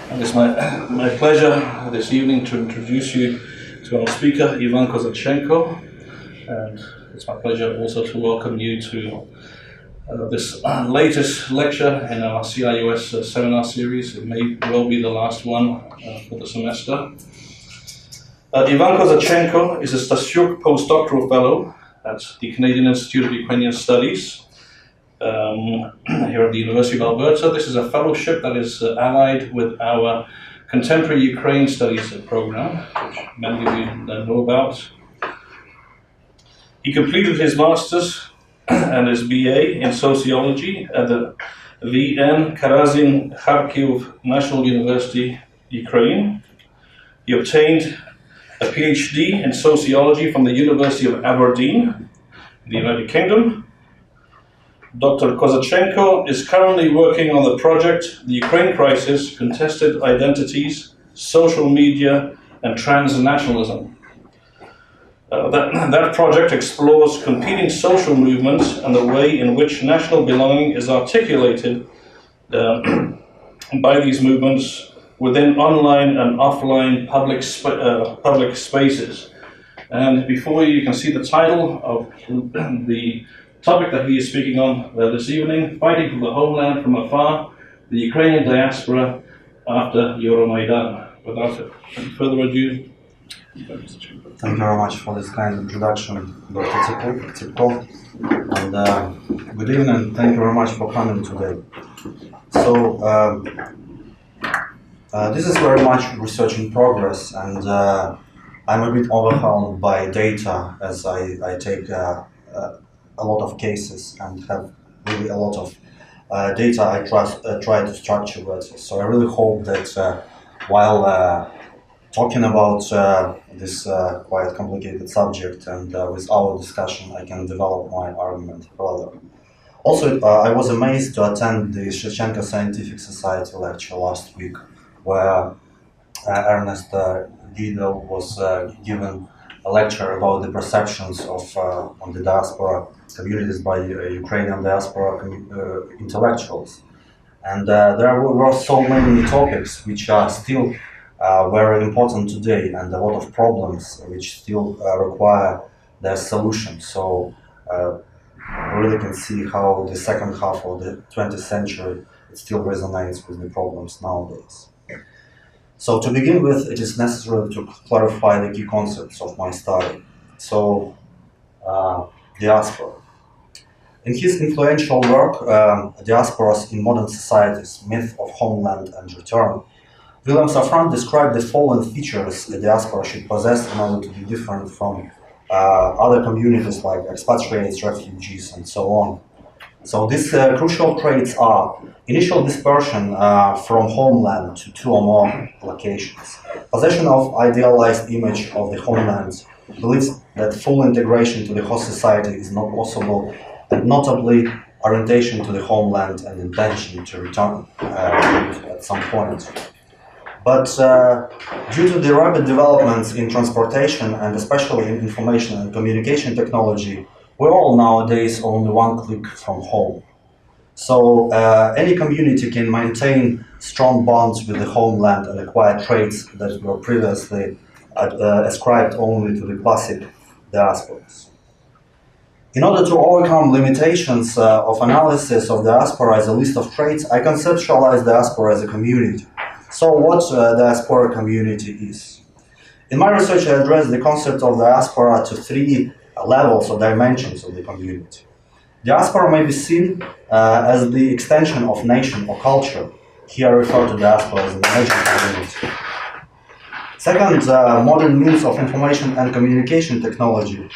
And it's my pleasure this evening to introduce you to our speaker, Ivan Kozachenko. And it's my pleasure also to welcome you to this latest lecture in our CIUS seminar series. It may well be the last one for the semester. Ivan Kozachenko is a Stasiuk postdoctoral fellow at the Canadian Institute of Ukrainian Studies here at the University of Alberta. This is a fellowship that is allied with our Contemporary Ukraine Studies program, which many of you know about. He completed his master's and his BA in sociology at the VN Karazin Kharkiv National University, Ukraine. He obtained a PhD in sociology from the University of Aberdeen, in the United Kingdom. Dr. Kozachenko is currently working on the project The Ukraine Crisis, Contested Identities, Social Media and Transnationalism. That project explores competing social movements and the way in which national belonging is articulated by these movements within online and offline public spaces. And before you can see the title of the topic that he is speaking on this evening, Fighting for the Homeland from Afar, the Ukrainian Diaspora after Euromaidan. Without any further ado, thank you very much for this kind introduction, Dr. Tsipkov. And good evening, thank you very much for coming today. So, this is very much research in progress, and I'm a bit overwhelmed by data as I take a lot of cases and have really a lot of data I try to structure that. So I really hope that while talking about this quite complicated subject and with our discussion, I can develop my argument further. Also, I was amazed to attend the Kozachenko Scientific Society lecture last week, where Ernest Guido was given a lecture about the perceptions of on the diaspora communities by Ukrainian diaspora intellectuals. And there were so many topics which are still very important today, and a lot of problems which still require their solution. So we really can see how the second half of the 20th century it still resonates with the problems nowadays. So to begin with, it is necessary to clarify the key concepts of my study. So, diaspora. In his influential work, Diasporas in Modern Societies, Myth of Homeland and Return, William Safran described the following features a diaspora should possess in order to be different from other communities like expatriates, refugees, and so on. So these crucial traits are initial dispersion from homeland to two or more locations, possession of idealized image of the homeland, beliefs that full integration to the host society is not possible, and notably orientation to the homeland and intention to return at some point. But due to the rapid developments in transportation and especially in information and communication technology, we're all nowadays only one click from home. So any community can maintain strong bonds with the homeland and acquire traits that were previously ascribed only to the classic diasporas. In order to overcome limitations of analysis of diaspora as a list of traits, I conceptualize diaspora as a community. So what diaspora community is? In my research, I address the concept of diaspora to three levels or dimensions of the community. Diaspora may be seen as the extension of nation or culture. Here I refer to diaspora as an emerging community. Second, modern means of information and communication technology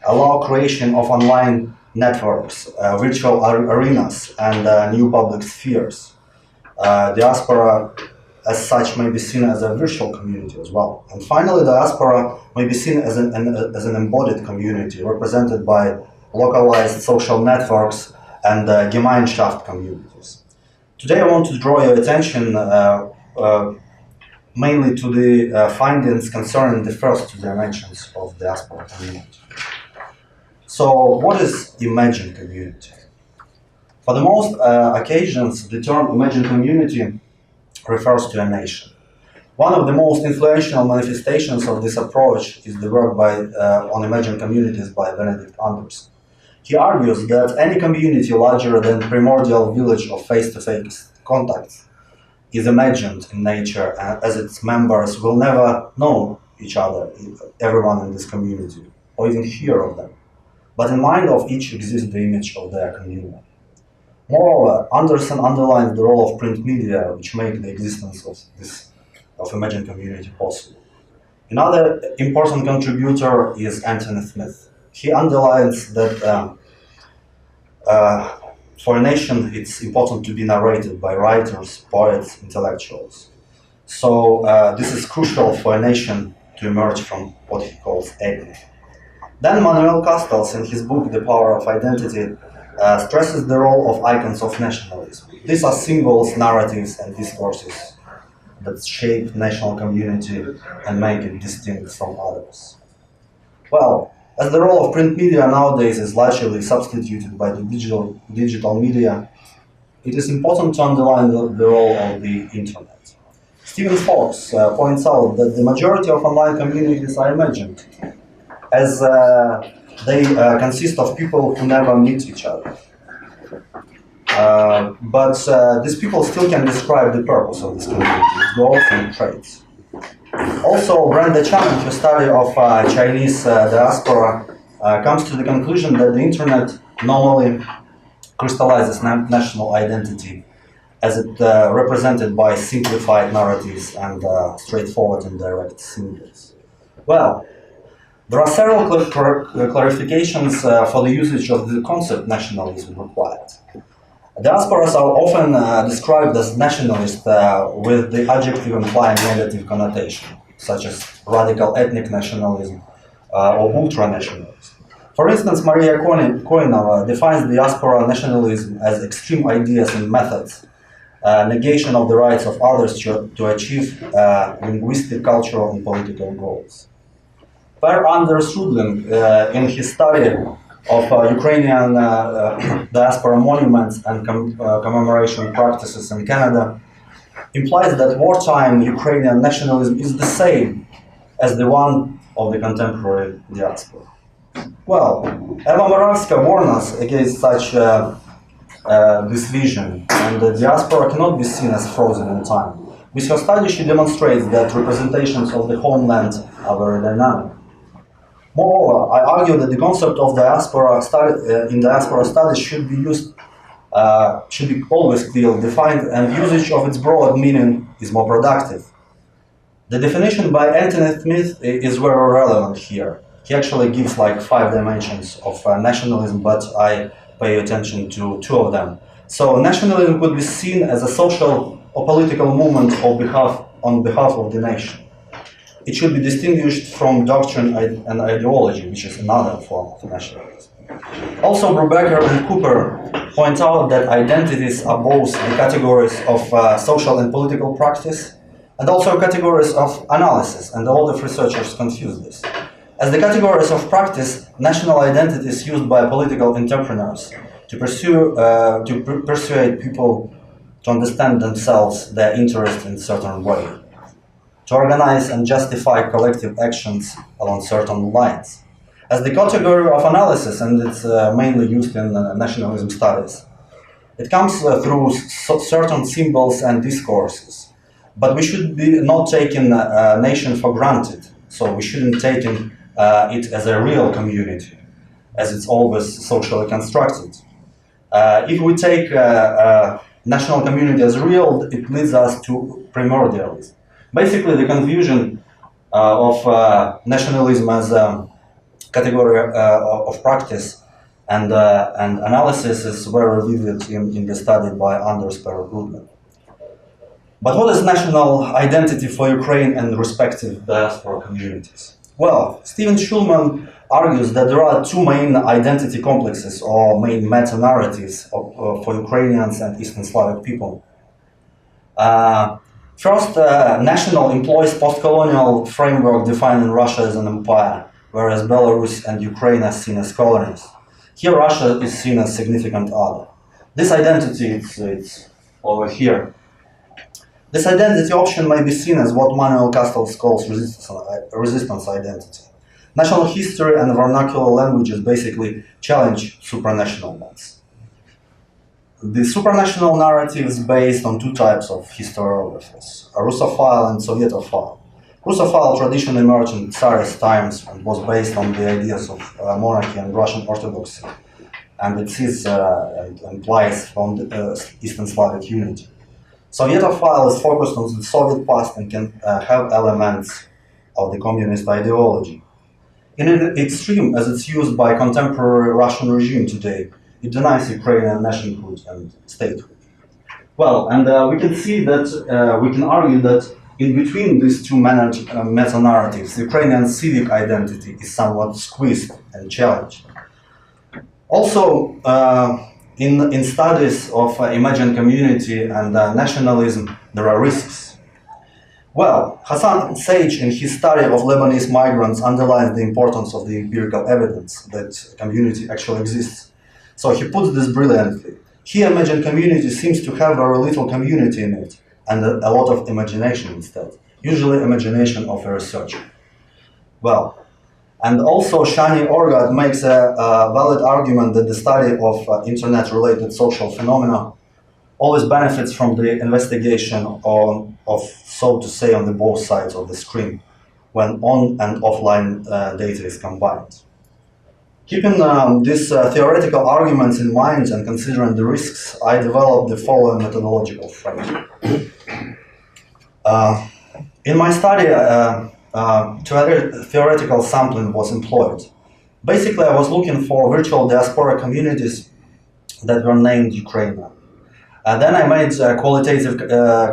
allow creation of online networks, virtual arenas, and new public spheres. Diaspora as such may be seen as a virtual community as well. And finally, diaspora may be seen as an embodied community represented by localized social networks and Gemeinschaft communities. Today I want to draw your attention mainly to the findings concerning the first two dimensions of diaspora community. So what is imagined community? For the most occasions, the term imagined community refers to a nation. One of the most influential manifestations of this approach is the work on imagined communities by Benedict Anderson. He argues that any community larger than primordial village of face-to-face contacts is imagined in nature, as its members will never know each other, everyone in this community, or even hear of them. But in mind of each exists the image of their community. Moreover, Anderson underlines the role of print media, which make the existence of imagined community possible. Another important contributor is Anthony Smith. He underlines that for a nation, it's important to be narrated by writers, poets, intellectuals. So this is crucial for a nation to emerge from what he calls agony. Then Manuel Castells, in his book The Power of Identity, stresses the role of icons of nationalism. These are symbols, narratives, and discourses that shape national community and make it distinct from others. Well, as the role of print media nowadays is largely substituted by the digital media, it is important to underline the role of the internet. Stephen Fox points out that the majority of online communities are imagined, as they consist of people who never meet each other. But these people still can describe the purpose of this community, its goals and traits. Also, Brenda Chan, in her study of Chinese diaspora, comes to the conclusion that the internet normally crystallizes national identity as it represented by simplified narratives and straightforward and direct symbols. Well, there are several clarifications for the usage of the concept nationalism required. Diasporas are often described as nationalist with the adjective implying negative connotation, such as radical ethnic nationalism or ultranationalism. For instance, Maria Koinova defines diaspora nationalism as extreme ideas and methods, negation of the rights of others to achieve linguistic, cultural, and political goals. Per Anders Rudling, in his study of Ukrainian diaspora monuments and commemoration practices in Canada, implies that wartime Ukrainian nationalism is the same as the one of the contemporary diaspora. Well, Eva Moravska warned us against such this vision, and the diaspora cannot be seen as frozen in time. With her study, she demonstrates that representations of the homeland are very dynamic. Moreover, I argue that the concept of diaspora in diaspora studies should be always clearly defined, and usage of its broad meaning is more productive. The definition by Anthony Smith is very relevant here. He actually gives like 5 dimensions of nationalism, but I pay attention to 2 of them. So nationalism could be seen as a social or political movement on behalf of the nation. It should be distinguished from doctrine and ideology, which is another form of nationalism. Also, Brubaker and Cooper point out that identities are both the categories of social and political practice, and also categories of analysis, and a lot of researchers confuse this. As the categories of practice, national identity is used by political entrepreneurs to persuade people to understand themselves, their interest in a certain way, to organize and justify collective actions along certain lines. As the category of analysis, and it's mainly used in nationalism studies, it comes through certain symbols and discourses. But we should be not taking a nation for granted, so we shouldn't take it as a real community, as it's always socially constructed. If we take national community as real, it leads us to primordialism. Basically, the confusion of nationalism as a category of practice and analysis is very vivid in the study by Anders Per-Rudling. But what is national identity for Ukraine and respective diaspora communities? Well, Stephen Schulman argues that there are 2 main identity complexes or main meta-narratives for Ukrainians and Eastern Slavic people. First, national employs post-colonial framework defining Russia as an empire, whereas Belarus and Ukraine are seen as colonies. Here, Russia is seen as significant other. This identity, it's over here. This identity option may be seen as what Manuel Castells calls resistance identity. National history and vernacular languages basically challenge supranational ones. The supranational narrative is based on two types of historiographers, a Russophile and Sovietophile. Russophile tradition emerged in Tsarist times and was based on the ideas of monarchy and Russian Orthodoxy, and it sees and implies from Eastern Slavic unity. Sovietophile is focused on the Soviet past and can have elements of the communist ideology. In the extreme, as it's used by contemporary Russian regime today, it denies Ukrainian nationhood and statehood. Well, and we can see that, we can argue that in between these two meta-narratives, Ukrainian civic identity is somewhat squeezed and challenged. Also, in studies of imagined community and nationalism, there are risks. Well, Hassan Sage, in his study of Lebanese migrants, underlines the importance of the empirical evidence that community actually exists. So he puts this brilliantly. He imagined community seems to have very little community in it, and a lot of imagination instead, usually imagination of a researcher. Well, and also Shani Orgad makes a valid argument that the study of internet-related social phenomena always benefits from the investigation of, so to say, on the both sides of the screen, when on and offline data is combined. Keeping these theoretical arguments in mind and considering the risks, I developed the following methodological framework. In my study, theoretical sampling was employed. Basically, I was looking for virtual diaspora communities that were named Ukrainian. Then I made qualitative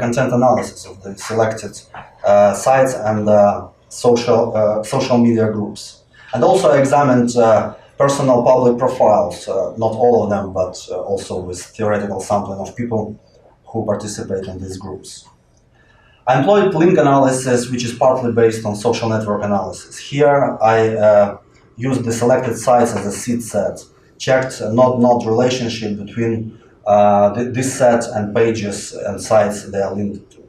content analysis of the selected sites and social media groups. And also I examined personal public profiles, not all of them, but also with theoretical sampling of people who participate in these groups. I employed link analysis, which is partly based on social network analysis. Here I used the selected sites as a seed set, checked a node-node relationship between this set and pages and sites they are linked to.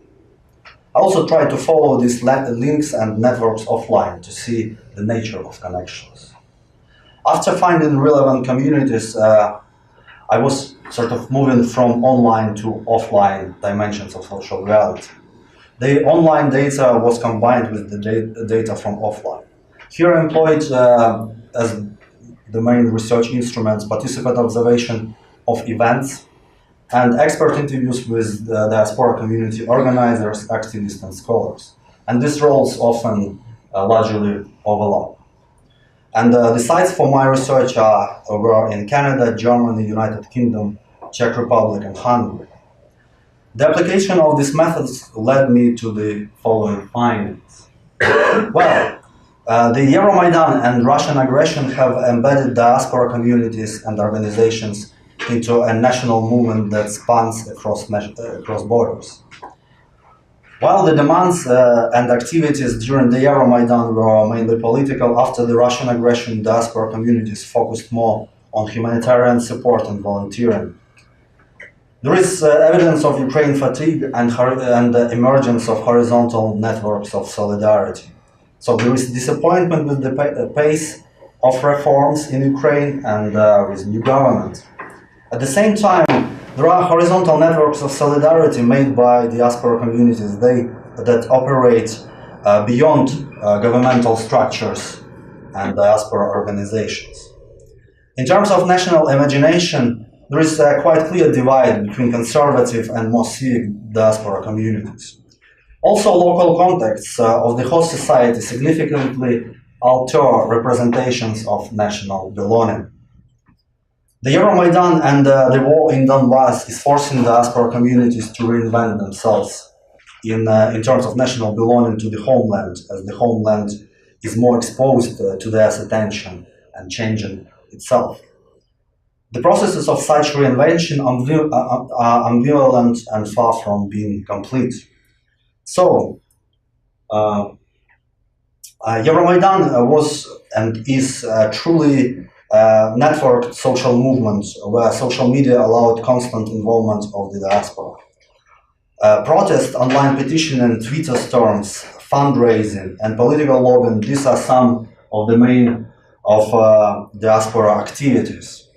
I also tried to follow these links and networks offline to see the nature of connections. After finding relevant communities, I was sort of moving from online to offline dimensions of social reality. The online data was combined with the data from offline. Here I employed as the main research instruments participant observation of events and expert interviews with the diaspora community organizers, activists, and scholars. And these roles often largely overlap. And the sites for my research were in Canada, Germany, United Kingdom, Czech Republic, and Hungary. The application of these methods led me to the following findings. Well, the Euromaidan and Russian aggression have embedded diaspora communities and organizations into a national movement that spans across borders. While the demands and activities during the Euromaidan were mainly political, after the Russian aggression, diaspora communities focused more on humanitarian support and volunteering. There is evidence of Ukraine fatigue and the emergence of horizontal networks of solidarity. So there is disappointment with the pace of reforms in Ukraine and with new government. At the same time, there are horizontal networks of solidarity made by diaspora communities that operate beyond governmental structures and diaspora organizations. In terms of national imagination, there is a quite clear divide between conservative and more civic diaspora communities. Also, local contexts of the host society significantly alter representations of national belonging. The Euromaidan and the war in Donbass is forcing diaspora communities to reinvent themselves in terms of national belonging to the homeland, as the homeland is more exposed to their attention and changing itself. The processes of such reinvention are ambivalent and far from being complete. So, Euromaidan was and is truly networked social movement where social media allowed constant involvement of the diaspora. Protest, online petitioning, Twitter storms, fundraising, and political lobbying, these are some of the main diaspora activities.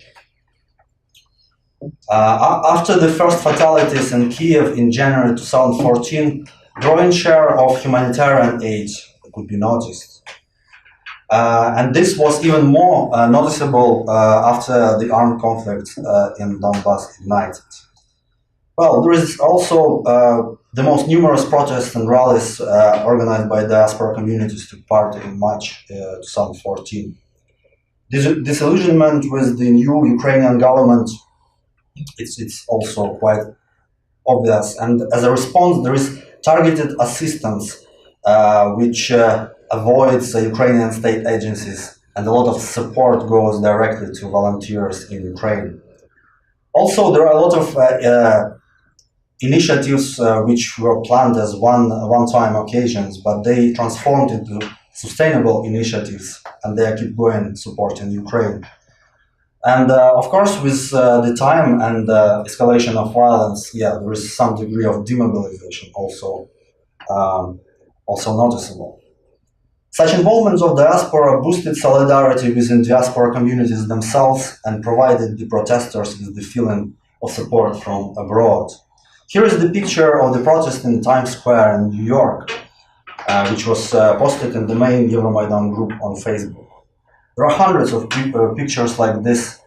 After the first fatalities in Kiev in January 2014, growing share of humanitarian aid could be noticed. And this was even more noticeable after the armed conflict in Donbass ignited. Well, there is also the most numerous protests and rallies organized by diaspora communities took part in March 2014. Disillusionment with the new Ukrainian government, it's also quite obvious, and as a response there is targeted assistance which avoids the Ukrainian state agencies, and a lot of support goes directly to volunteers in Ukraine. Also, there are a lot of initiatives which were planned as one-time occasions, but they transformed into sustainable initiatives, and they keep going supporting Ukraine. And of course, with the time and escalation of violence, there is some degree of demobilization also noticeable. Such involvement of diaspora boosted solidarity within diaspora communities themselves and provided the protesters with the feeling of support from abroad. Here is the picture of the protest in Times Square in New York, which was posted in the main Euromaidan group on Facebook. There are hundreds of pictures like this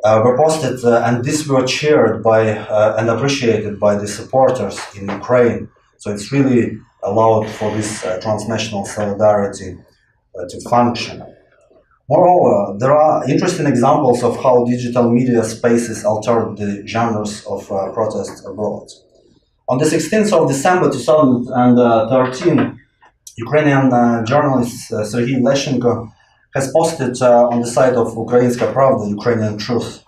were posted, and these were shared by and appreciated by the supporters in Ukraine. So it's really allowed for this transnational solidarity to function. Moreover, there are interesting examples of how digital media spaces altered the genres of protests abroad. On the 16th of December 2013, Ukrainian journalist Sergei Leshchenko has posted on the site of Ukrainska Pravda, Ukrainian Truth,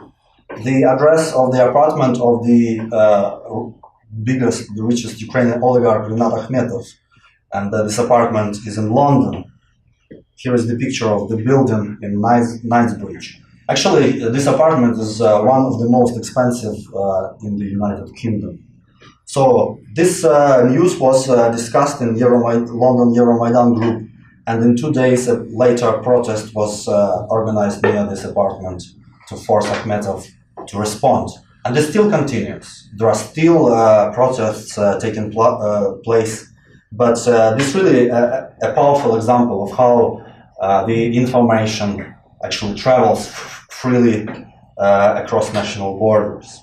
the address of the apartment of the richest Ukrainian oligarch, Rinat Akhmetov, and this apartment is in London. Here is the picture of the building in Knightsbridge. Actually, this apartment is one of the most expensive in the United Kingdom. So this news was discussed in London Euromaidan group, and in 2 days later, a protest was organized near this apartment to force Akhmetov to respond. And this still continues. There are still protests taking place, but this really a powerful example of how the information actually travels freely across national borders.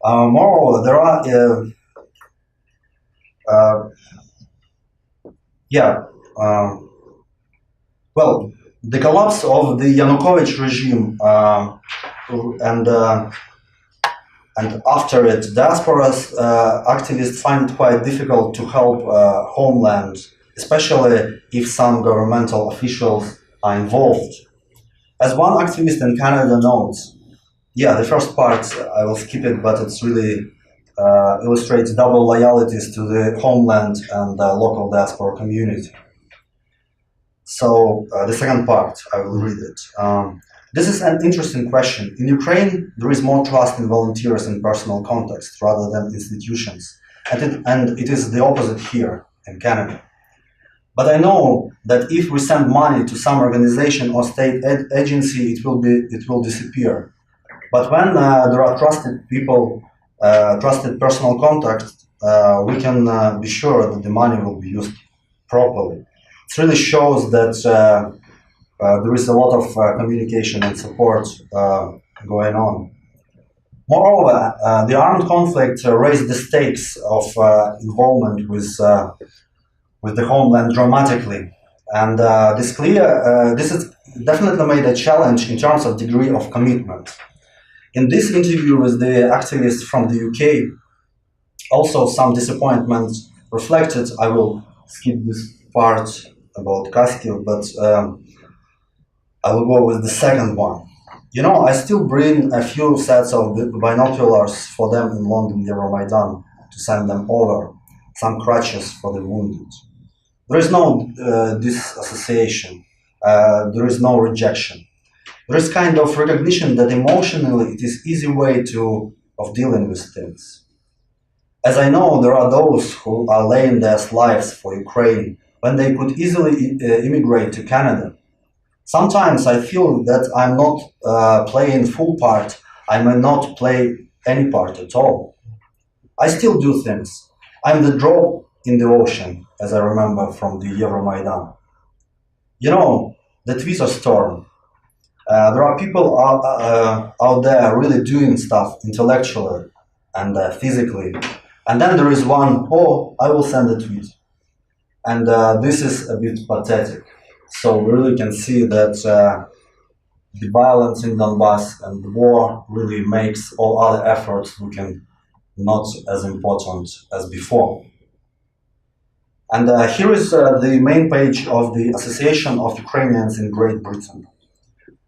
Moreover, there are well, the collapse of the Yanukovych regime and after it, diaspora's activists find it quite difficult to help Homeland, especially if some governmental officials are involved. As one activist in Canada notes, the first part, I will skip it, but it's really illustrates double loyalties to the Homeland and the local diaspora community. So the second part, I will read it. This is an interesting question. In Ukraine, there is more trust in volunteers in personal context rather than institutions. And it is the opposite here in Canada. But I know that if we send money to some organization or state agency, it will disappear. But when there are trusted people, trusted personal contact, we can be sure that the money will be used properly. It really shows that there is a lot of communication and support going on. Moreover, the armed conflict raised the stakes of involvement with the Homeland dramatically, and this has definitely made a challenge in terms of degree of commitment. In this interview with the activist from the UK, also some disappointment reflected. I will skip this part about Kharkiv, but I will go with the second one. You know, I still bring a few sets of binoculars for them in London Euromaidan to send them over, some crutches for the wounded. There is no disassociation, there is no rejection. There is kind of recognition that emotionally it is easy way of dealing with things. As I know, there are those who are laying their lives for Ukraine when they could easily immigrate to Canada. Sometimes I feel that I'm not playing full part. I may not play any part at all. I still do things. I'm the drop in the ocean, as I remember from the Euromaidan. You know, the Twitter storm. There are people out there really doing stuff intellectually and physically. And then there is one, oh, I will send a tweet. And this is a bit pathetic. So we really can see that the violence in Donbass and the war really makes all other efforts looking not as important as before. And here is the main page of the Association of Ukrainians in Great Britain.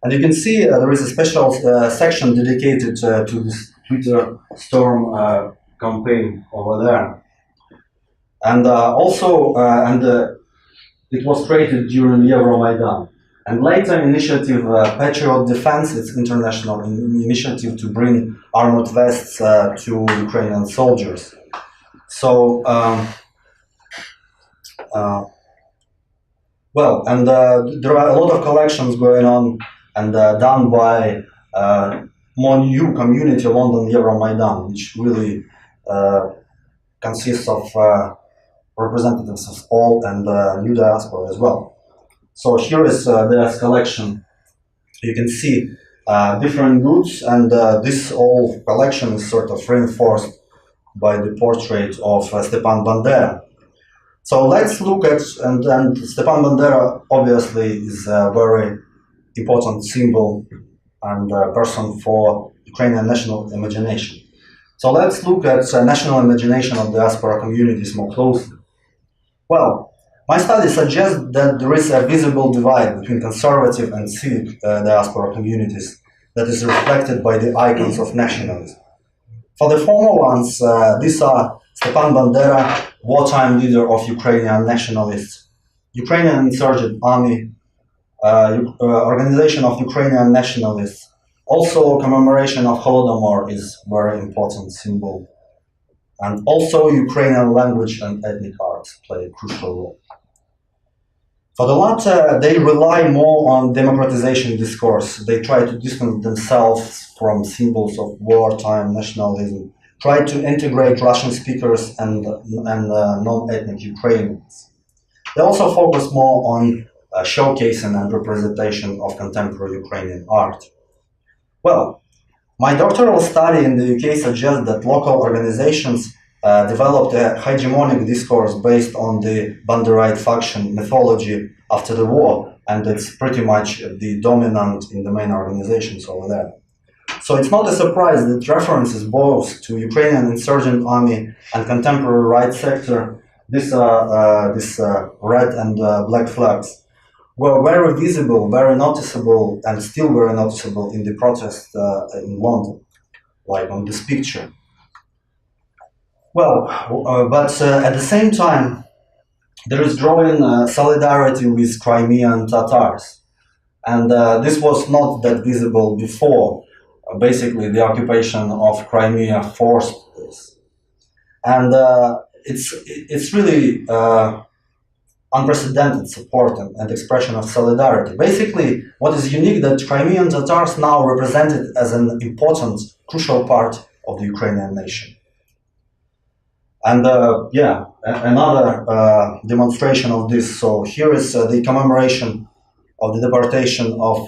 And you can see there is a special section dedicated to this Twitter storm campaign over there. And it was created during Euromaidan. And later initiative Patriot Defense, it's international initiative to bring armored vests to Ukrainian soldiers. So, there are a lot of collections going on and done by more new community London Euromaidan, which really consists of representatives of all and new diaspora as well. So here is their collection. You can see different groups, and this whole collection is sort of reinforced by the portrait of Stepan Bandera. So let's look at, and Stepan Bandera obviously is a very important symbol and person for Ukrainian national imagination. So let's look at national imagination of diaspora communities more closely. Well, my study suggests that there is a visible divide between conservative and civic diaspora communities that is reflected by the icons of nationalism. For the former ones, these are Stepan Bandera, wartime leader of Ukrainian nationalists, Ukrainian Insurgent Army, Organization of Ukrainian Nationalists. Also, commemoration of Holodomor is very important symbol. And also Ukrainian language and ethnic arts play a crucial role. For the latter, they rely more on democratization discourse. They try to distance themselves from symbols of wartime nationalism, try to integrate Russian speakers and non-ethnic Ukrainians. They also focus more on showcasing and representation of contemporary Ukrainian art. Well, my doctoral study in the UK suggests that local organizations developed a hegemonic discourse based on the Banderite faction mythology after the war, and it's pretty much the dominant in the main organizations over there. So it's not a surprise that references both to Ukrainian insurgent army and contemporary right sector, this red and black flags, were very visible, very noticeable, and still very noticeable in the protest in London, like on this picture. Well, but at the same time, there is growing solidarity with Crimean Tatars. And this was not that visible before. Basically, the occupation of Crimea forced this. And it's really unprecedented support and expression of solidarity. Basically, what is unique that Crimean Tatars now represented as an important, crucial part of the Ukrainian nation. And another demonstration of this. So here is the commemoration of the deportation of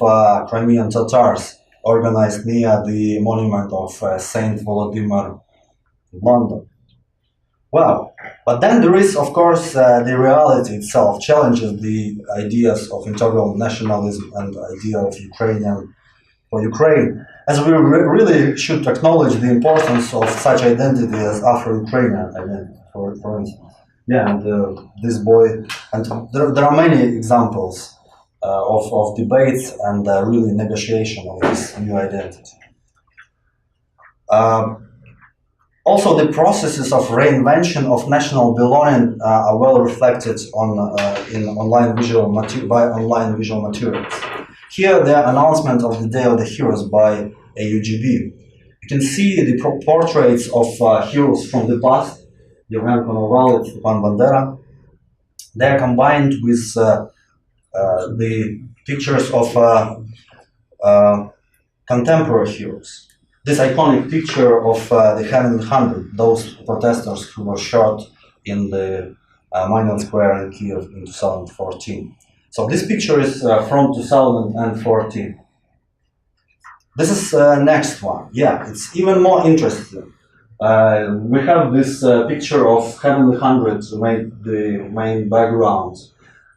Crimean Tatars, organized near the monument of Saint Volodymyr in London. Well, but then there is, of course, the reality itself challenges the ideas of integral nationalism and the idea of Ukrainian for Ukraine, as we really should acknowledge the importance of such identity as Afro-Ukrainian identity, for instance. Yeah, and this boy, and there are many examples of debates and really negotiation of this new identity. Also, the processes of reinvention of national belonging are well reflected in online visual materials. Here, the announcement of the Day of the Heroes by AUGB. You can see the portraits of heroes from the past, Yevhen Konoval, Stepan Bandera. They are combined with the pictures of contemporary heroes. This iconic picture of the Heaven 100, those protesters who were shot in the Maidan Square in Kiev in 2014. So this picture is from 2014. This is next one. Yeah, it's even more interesting. We have this picture of Heaven 100 made the main background,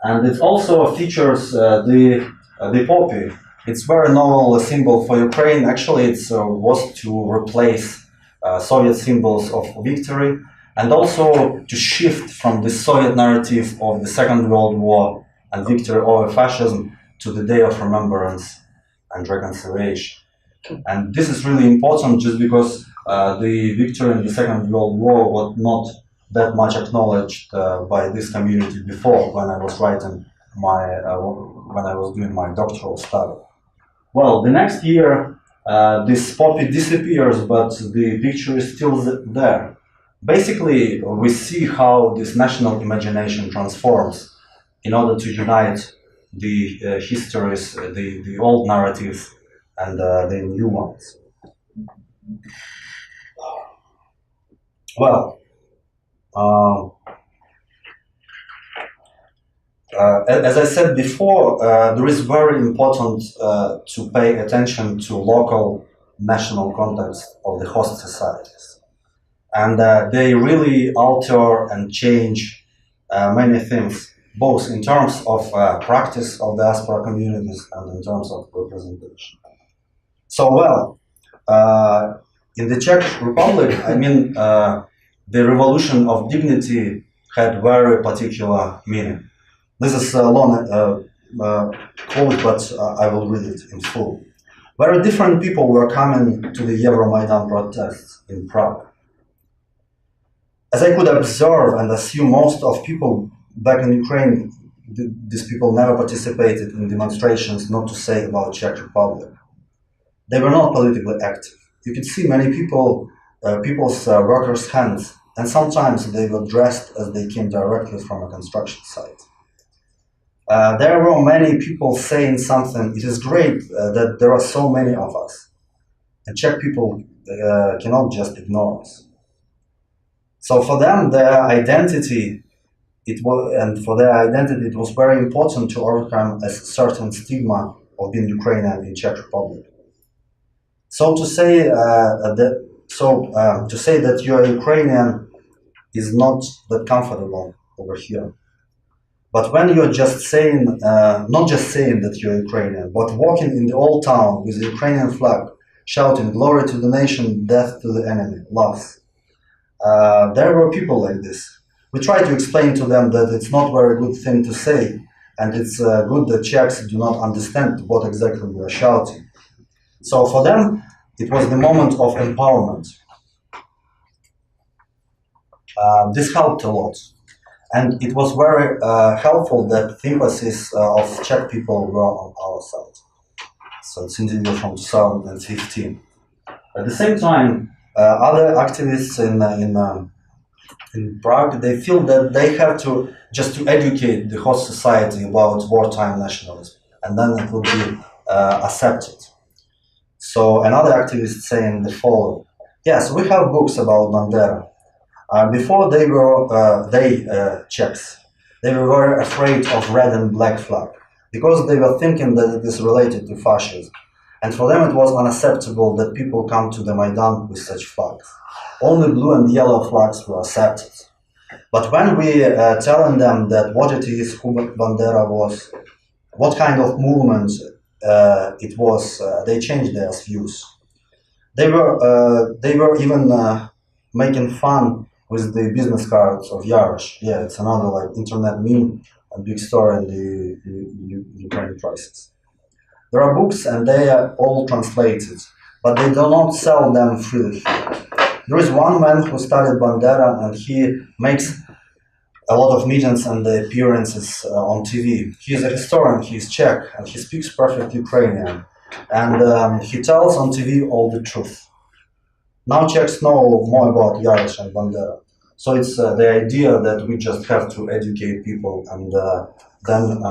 and it also features the poppy. It's very novel symbol for Ukraine. Actually, it was to replace Soviet symbols of victory, and also to shift from the Soviet narrative of the Second World War and victory over fascism to the Day of Remembrance and Reconciliation. And this is really important just because the victory in the Second World War was not that much acknowledged by this community before, when I was writing when I was doing my doctoral study. Well, the next year, this poppy disappears, but the picture is still there. Basically, we see how this national imagination transforms in order to unite the histories, the old narratives, and the new ones. Well, as I said before, there is very important to pay attention to local national context of the host societies. And they really alter and change many things, both in terms of practice of diaspora communities and in terms of representation. So, well, in the Czech Republic, I mean, the revolution of dignity had very particular meaning. This is a long quote, but I will read it in full. Very different people were coming to the Euromaidan protests in Prague. As I could observe and assume, most of people back in Ukraine, these people never participated in demonstrations, not to say about Czech Republic. They were not politically active. You could see many people's workers' hands, and sometimes they were dressed as they came directly from a construction site. There were many people saying something. It is great that there are so many of us, and Czech people cannot just ignore us. So for them, their identity, it was very important to overcome a certain stigma of being Ukrainian in Czech Republic. So to say that you are Ukrainian is not that comfortable over here. But when you're just saying, not just saying that you're Ukrainian, but walking in the old town with the Ukrainian flag, shouting "Glory to the nation, death to the enemy, loves." There were people like this. We try to explain to them that it's not a very good thing to say, and it's good that Czechs do not understand what exactly we are shouting. So for them, it was the moment of empowerment. This helped a lot. And it was very helpful that the emphasis of Czech people were on our side. So it's an interview from 2015. At the same time, other activists in Prague, they feel that they have to educate the host society about wartime nationalism, and then it will be accepted. So another activist saying the following: yes, we have books about Bandera. Before they were Czechs, they were very afraid of red and black flag because they were thinking that it is related to fascism, and for them it was unacceptable that people come to the Maidan with such flags. Only blue and yellow flags were accepted. But when we telling them that what it is, who Bandera was, what kind of movement it was, they changed their views. They were even making fun with the business cards of Yarosh. Yeah, it's another like internet meme, a big story in the Ukraine crisis. There are books and they are all translated, but they do not sell them freely here. There is one man who studied Bandera and he makes a lot of meetings and appearances on TV. He is a historian, he is Czech, and he speaks perfect Ukrainian. And he tells on TV all the truth. Now Czechs know more about Yarosh and Bandera. So it's the idea that we just have to educate people and then,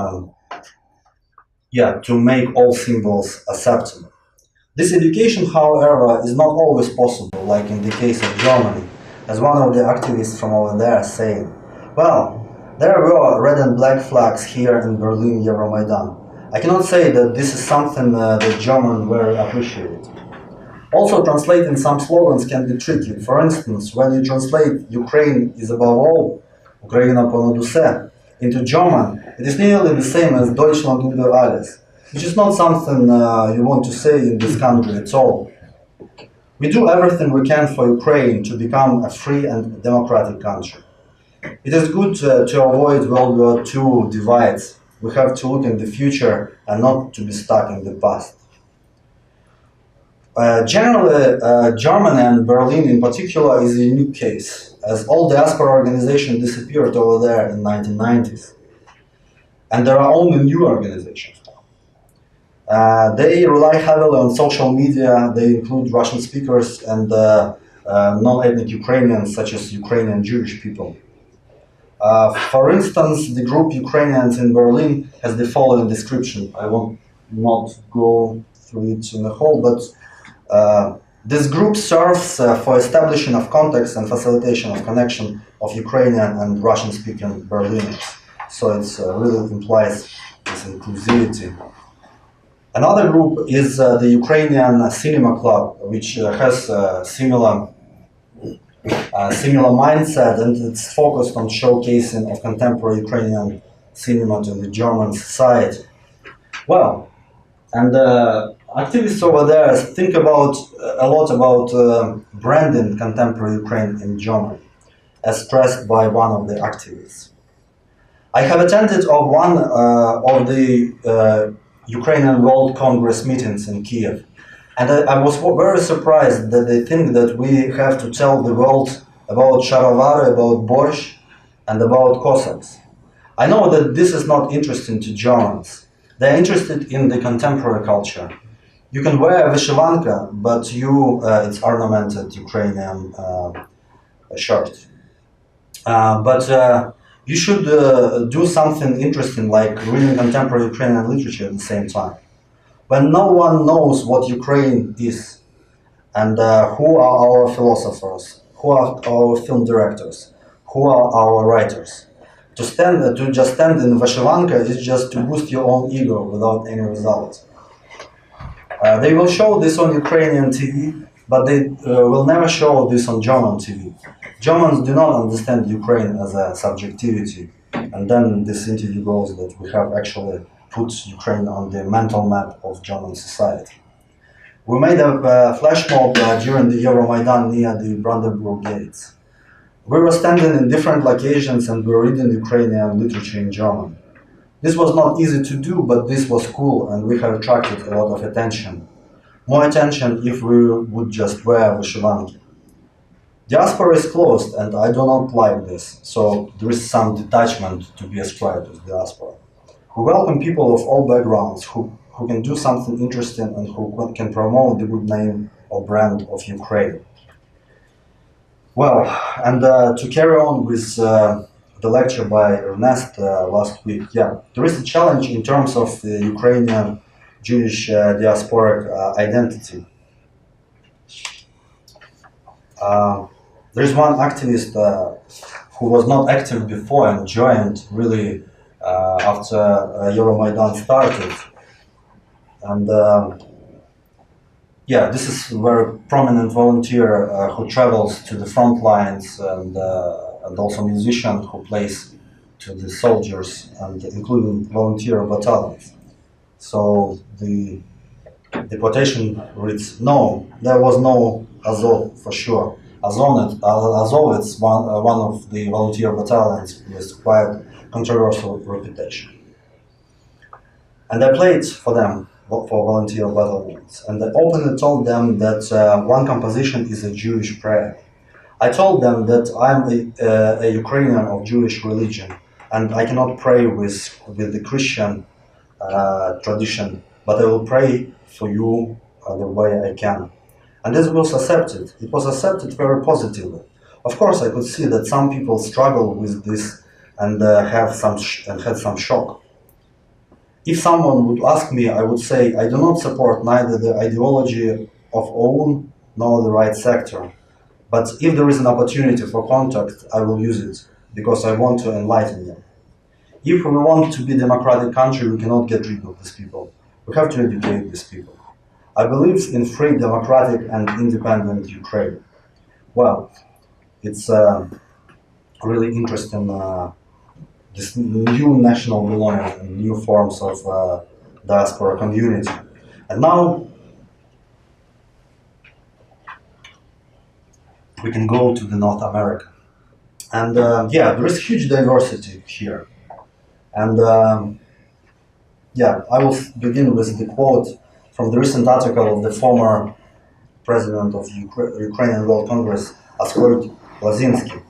to make all symbols acceptable. This education, however, is not always possible, like in the case of Germany, as one of the activists from over there saying, well, there were red and black flags here in Berlin Euromaidan. I cannot say that this is something that Germans very appreciate. Also, translating some slogans can be tricky. For instance, when you translate Ukraine is above all, Ukraina ponad uсе, into German, it is nearly the same as Deutschland über alles, which is not something you want to say in this country at all. We do everything we can for Ukraine to become a free and democratic country. It is good to avoid World War II divides. We have to look in the future and not to be stuck in the past. Generally, Germany and Berlin in particular is a unique case, as all diaspora organizations disappeared over there in the 1990s. And there are only new organizations now. They rely heavily on social media. They include Russian speakers and non-ethnic Ukrainians, such as Ukrainian Jewish people. For instance, the group Ukrainians in Berlin has the following description. I will not go through it in the whole, but this group serves for establishing of context and facilitation of connection of Ukrainian and Russian-speaking Berliners. So it really implies this inclusivity. Another group is the Ukrainian Cinema Club, which has similar mindset, and it's focused on showcasing of contemporary Ukrainian cinema to the German society. Well, and activists over there think a lot about branding contemporary Ukraine in Germany, as stressed by one of the activists. I have attended one of the Ukrainian World Congress meetings in Kiev, and I was very surprised that they think that we have to tell the world about sharovary, about borscht, and about Cossacks. I know that this is not interesting to Germans. They're interested in the contemporary culture. You can wear a vyshyvanka, but it's ornamented Ukrainian shirt. But you should do something interesting, like reading contemporary Ukrainian literature at the same time. When no one knows what Ukraine is, and who are our philosophers, who are our film directors, who are our writers, to just stand in vyshyvanka is just to boost your own ego without any result. They will show this on Ukrainian TV, but they will never show this on German TV. Germans do not understand Ukraine as a subjectivity, and then this interview goes that we have actually put Ukraine on the mental map of German society. We made a flash mob during the Euromaidan near the Brandenburg gates. We were standing in different locations and we were reading Ukrainian literature in German. This was not easy to do, but this was cool and we have attracted a lot of attention. More attention if we would just wear vyshyvanki. Diaspora is closed and I do not like this, so there is some detachment to be ascribed to diaspora. We welcome people of all backgrounds who can do something interesting and who can promote the good name or brand of Ukraine. Well, and to carry on with the lecture by Ernest last week, there is a challenge in terms of the Ukrainian Jewish diasporic identity. There is one activist who was not active before and joined really after Euromaidan started. And this is a very prominent volunteer who travels to the front lines and also a musician who plays to the soldiers and including volunteer battalions. So the quotation reads, no, there was no Azov for sure. Azov is one of the volunteer battalions with quite controversial reputation. And I played for them, for volunteer battalions, and I openly told them that one composition is a Jewish prayer. I told them that I'm a Ukrainian of Jewish religion, and I cannot pray with the Christian tradition, but I will pray for you the way I can. And this was accepted. It was accepted very positively. Of course, I could see that some people struggle with this and had some shock. If someone would ask me, I would say I do not support neither the ideology of own nor the right sector. But if there is an opportunity for contact, I will use it, because I want to enlighten them. If we want to be a democratic country, we cannot get rid of these people. We have to educate these people. I believe in free, democratic, and independent Ukraine. Well, it's really interesting, this new national belonging and new forms of diaspora community. And now we can go to the North America. And yeah, there is huge diversity here. And yeah, I will begin with the quote from the recent article of the former president of Ukrainian World Congress, Askar Lazinsky.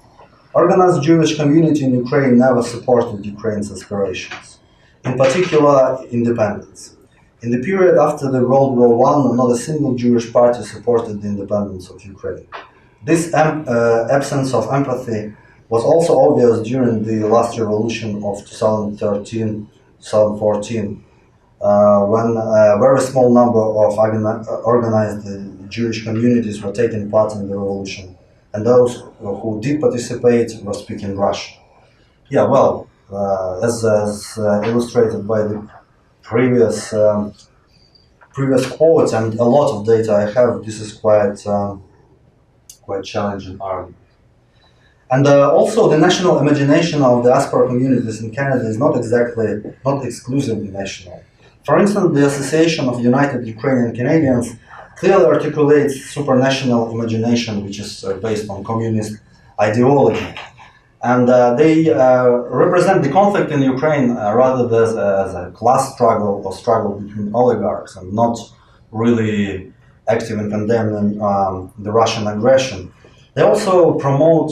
Organized Jewish community in Ukraine never supported Ukraine's aspirations, in particular independence. In the period after the World War I, not a single Jewish party supported the independence of Ukraine. This absence of empathy was also obvious during the last revolution of 2013-2014, when a very small number of organized Jewish communities were taking part in the revolution, and those who did participate were speaking Russian. Yeah, well, as illustrated by the previous quotes and a lot of data I have, this is quite challenging argument. And also, the national imagination of the diaspora communities in Canada is not exclusively national. For instance, the Association of United Ukrainian Canadians clearly articulates supranational imagination, which is based on communist ideology. And they represent the conflict in Ukraine rather than as a class struggle or struggle between oligarchs, and not really active in condemning the Russian aggression. They also promote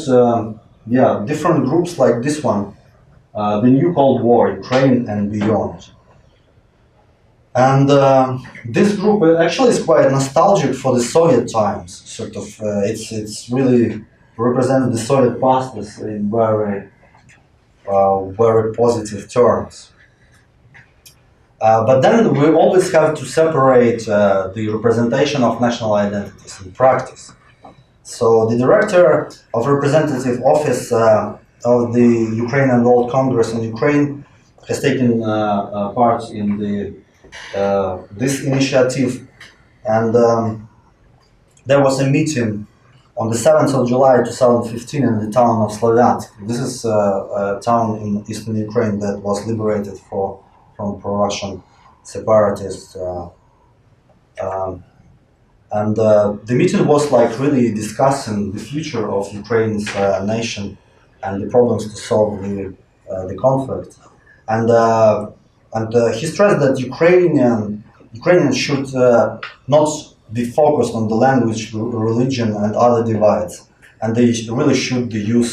different groups like this one, the New Cold War, Ukraine and Beyond. And this group actually is quite nostalgic for the Soviet times. Sort of, it's really represents the Soviet past in very positive terms. But then we always have to separate the representation of national identities in practice. So the director of representative office of the Ukrainian World Congress in Ukraine has taken part in this initiative, and there was a meeting on the 7th of July 2015 in the town of Slavyansk. This is a town in eastern Ukraine that was liberated from pro-Russian separatists. And the meeting was like really discussing the future of Ukraine's nation and the problems to solve the conflict. And he stressed that Ukrainians should not be focused on the language, religion, and other divides, and they really should use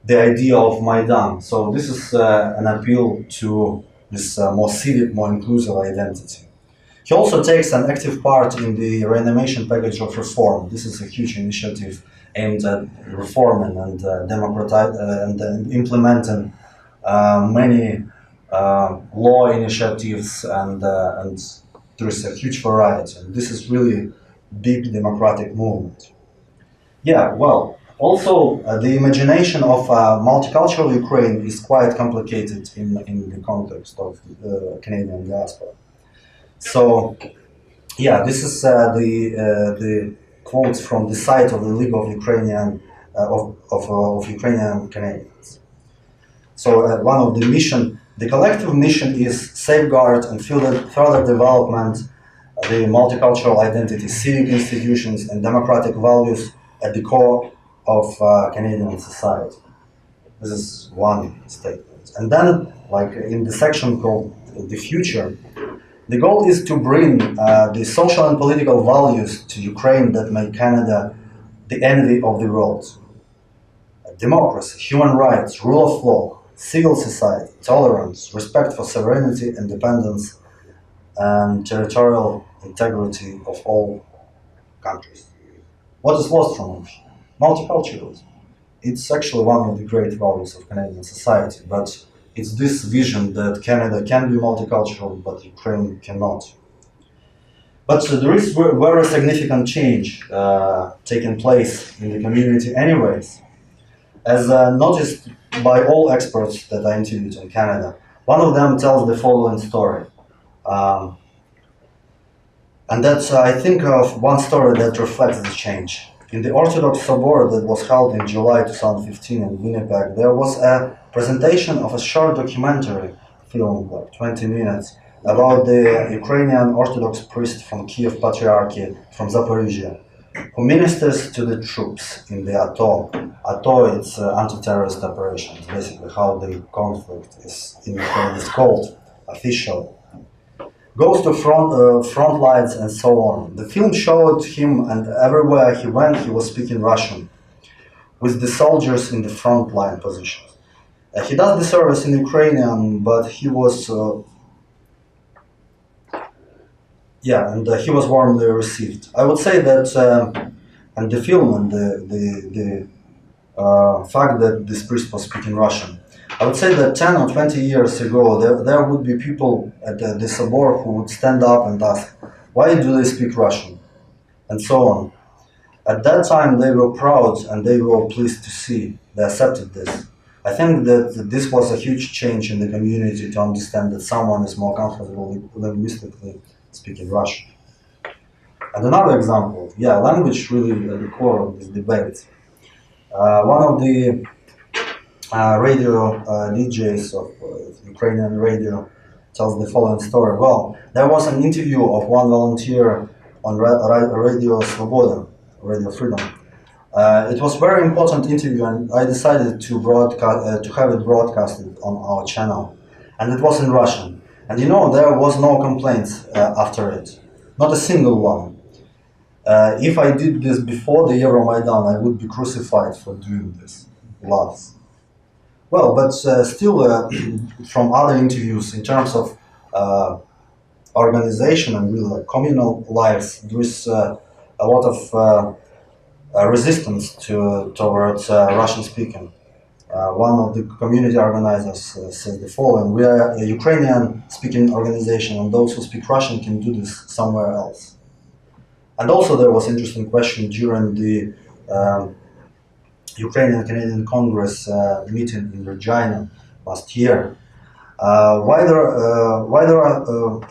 the idea of Maidan. So this is an appeal to this more civic, more inclusive identity. He also takes an active part in the reanimation package of reform. This is a huge initiative aimed at reforming and and implementing many law initiatives, and there is a huge variety. And this is really big democratic movement. Yeah, well, also the imagination of multicultural Ukraine is quite complicated in the context of the Canadian diaspora. So, yeah, this is the quotes from the site of the League of Ukrainian Ukrainian Canadians. So, one of the mission, the collective mission is safeguard and further development the multicultural identity, civic institutions, and democratic values at the core of Canadian society. This is one statement. And then, like in the section called the future, the goal is to bring the social and political values to Ukraine that make Canada the envy of the world. Democracy, human rights, rule of law, civil society, tolerance, respect for sovereignty, independence, and territorial integrity of all countries. What is lost from it? Multiculturalism. It's actually one of the great values of Canadian society, but it's this vision that Canada can be multicultural, but Ukraine cannot. But there is very significant change taking place in the community anyways. As noticed by all experts that I interviewed in Canada, one of them tells the following story. And that's, I think of one story that reflects the change. In the Orthodox Sobor that was held in July 2015 in Winnipeg, there was a presentation of a short documentary film, like 20 minutes, about the Ukrainian Orthodox priest from Kiev Patriarchy from Zaporizhia, who ministers to the troops in the ATO. ATO, it's anti-terrorist operations, basically how the conflict is in Ukraine is called officially. Goes to front lines and so on. The film showed him, and everywhere he went, he was speaking Russian, with the soldiers in the front line positions. He does the service in Ukrainian, but he was, he was warmly received. I would say that, and the film and the fact that this priest was speaking Russian, I would say that 10 or 20 years ago, there would be people at the Sobor who would stand up and ask, why do they speak Russian? And so on. At that time, they were proud and they were pleased to see, they accepted this. I think that this was a huge change in the community to understand that someone is more comfortable linguistically speaking Russian. And another example, language really at the core of this debate. One of the radio DJs of Ukrainian radio tells the following story. Well, there was an interview of one volunteer on Radio Svoboda, Radio Freedom. It was a very important interview, and I decided to have it broadcasted on our channel. And it was in Russian. And you know, there was no complaints after it. Not a single one. If I did this before the Euromaidan, I would be crucified for doing this. Laughs. Well, but still, from other interviews, in terms of organization and really like communal lives, there is a lot of resistance towards Russian speaking. One of the community organizers said the following: we are a Ukrainian speaking organization, and those who speak Russian can do this somewhere else. And also there was an interesting question during the Ukrainian-Canadian Congress meeting in Regina last year.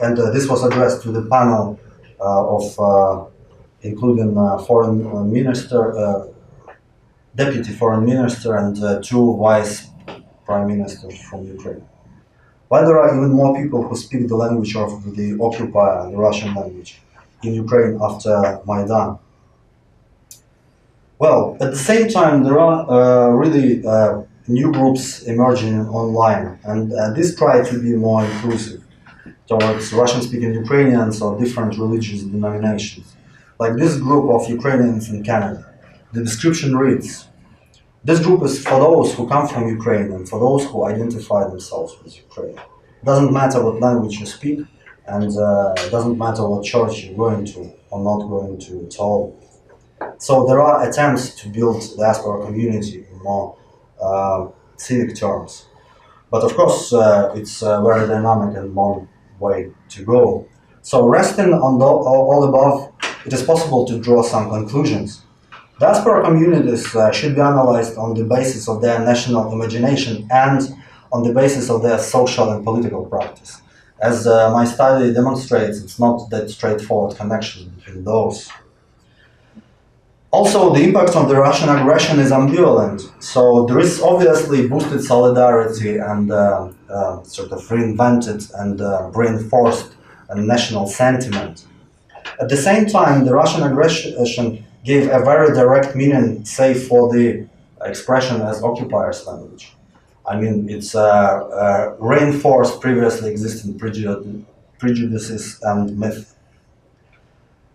And this was addressed to the panel of including foreign minister, deputy foreign minister, and two vice prime ministers from Ukraine. Why there are even more people who speak the language of the occupier, the Russian language, in Ukraine after Maidan? Well, at the same time, there are really new groups emerging online, and these try to be more inclusive towards Russian-speaking Ukrainians or different religious denominations. Like this group of Ukrainians in Canada. The description reads, this group is for those who come from Ukraine and for those who identify themselves with Ukraine. It doesn't matter what language you speak, and it doesn't matter what church you're going to or not going to at all. So there are attempts to build diaspora community in more civic terms. But of course, it's very dynamic and long way to go. So resting on all above, it is possible to draw some conclusions. Diaspora communities should be analyzed on the basis of their national imagination and on the basis of their social and political practice. As my study demonstrates, it's not that straightforward connection between those. Also, the impact of the Russian aggression is ambivalent. So there is obviously boosted solidarity and sort of reinvented and reinforced national sentiment. At the same time, the Russian aggression gave a very direct meaning, say, for the expression as occupier's language. I mean, it's reinforced previously existing prejudices and myths.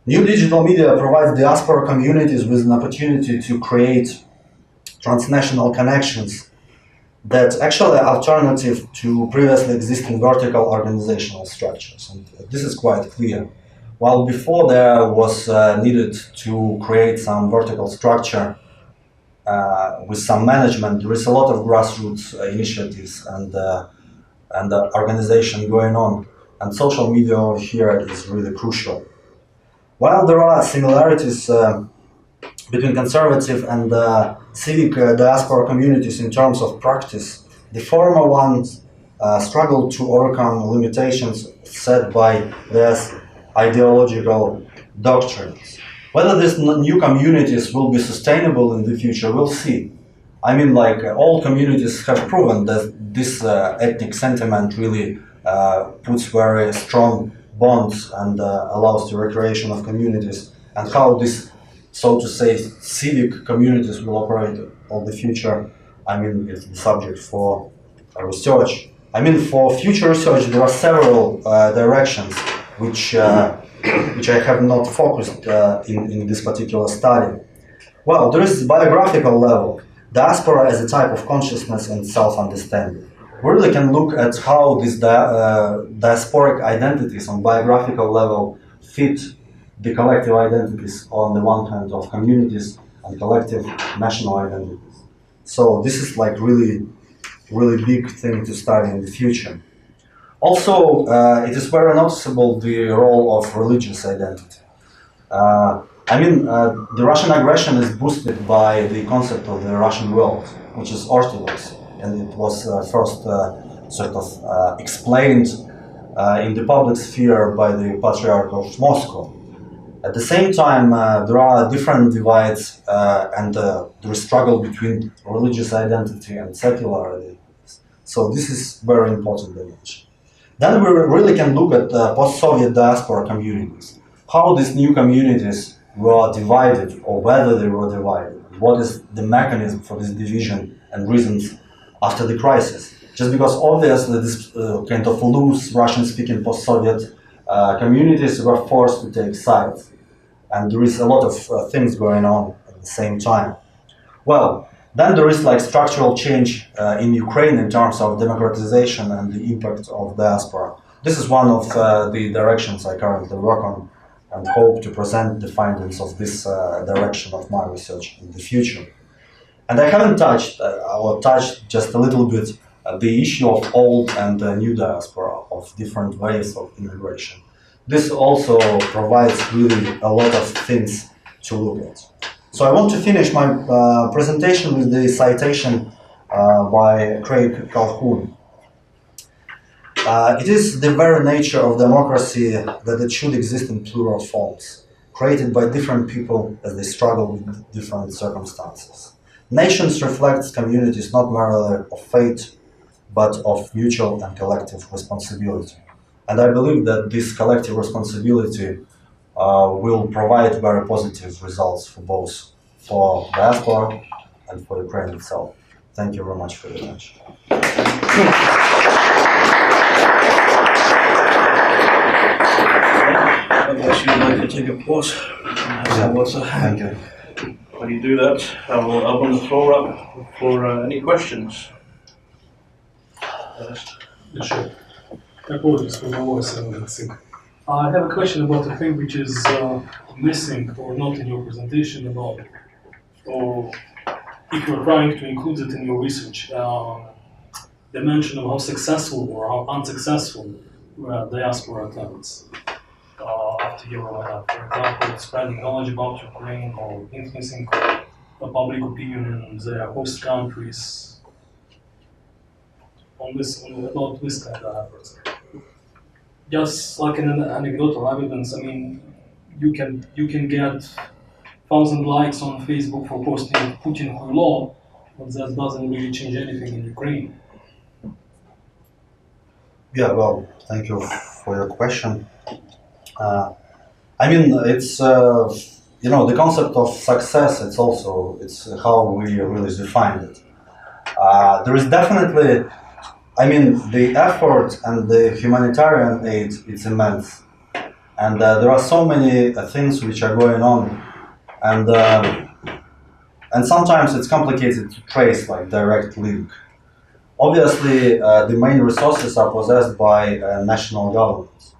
New digital media provides diaspora communities with an opportunity to create transnational connections that actually are alternative to previously existing vertical organizational structures. And this is quite clear. While before there was needed to create some vertical structure with some management, there is a lot of grassroots initiatives and organization going on, and social media here is really crucial. While there are similarities between conservative and civic diaspora communities in terms of practice, the former ones struggle to overcome limitations set by their ideological doctrines. Whether these new communities will be sustainable in the future, we'll see. I mean, like all communities have proven that this ethnic sentiment really puts very strong bonds and allows the recreation of communities, and how this, so to say, civic communities will operate in the future. I mean, it's the subject for research. I mean, for future research, there are several directions which I have not focused in this particular study. Well, there is biographical level, diaspora as a type of consciousness and self-understanding. We really can look at how these diasporic identities on biographical level fit the collective identities on the one hand of communities and collective national identities. So this is like really big thing to study in the future. Also, it is very noticeable the role of religious identity. The Russian aggression is boosted by the concept of the Russian world, which is Orthodox, and it was first explained in the public sphere by the Patriarch of Moscow. At the same time, there are different divides and there is struggle between religious identity and secular identities. So this is very important dimension. Then we really can look at post-Soviet diaspora communities, how these new communities were divided or whether they were divided. What is the mechanism for this division and reasons after the crisis? Just because obviously this kind of loose Russian-speaking post-Soviet communities were forced to take sides. And there is a lot of things going on at the same time. Well, then there is like structural change in Ukraine in terms of democratization and the impact of diaspora. This is one of the directions I currently work on and hope to present the findings of this direction of my research in the future. And I haven't touched, or touched just a little bit, the issue of old and new diaspora, of different ways of immigration. This also provides really a lot of things to look at. So I want to finish my presentation with the citation by Craig Calhoun. It is the very nature of democracy that it should exist in plural forms, created by different people as they struggle with different circumstances. Nations reflect communities not merely of fate, but of mutual and collective responsibility. And I believe that this collective responsibility will provide very positive results for both for diaspora and for Ukraine itself. Thank you very much for your attention. Unless you'd like to take a pause and have some water. Thank you. When you do that, I will open the floor up for any questions. Sure. Apologies for my voice, I think. I have a question about a thing which is missing or not in your presentation at all, or if you're trying to include it in your research. The mention of how successful or how unsuccessful diaspora attempts after Euromaidan. For example, spreading knowledge about Ukraine or influencing the public opinion in their host countries. About this kind of efforts. Just like an anecdotal evidence, I mean, you can get 1,000 likes on Facebook for posting Putin huilo, but that doesn't really change anything in Ukraine. Yeah, well, thank you for your question. It's the concept of success. It's how we really define it. There is definitely. The effort and the humanitarian aid is immense, and there are so many things which are going on, and sometimes it's complicated to trace like direct link. Obviously, the main resources are possessed by national governments,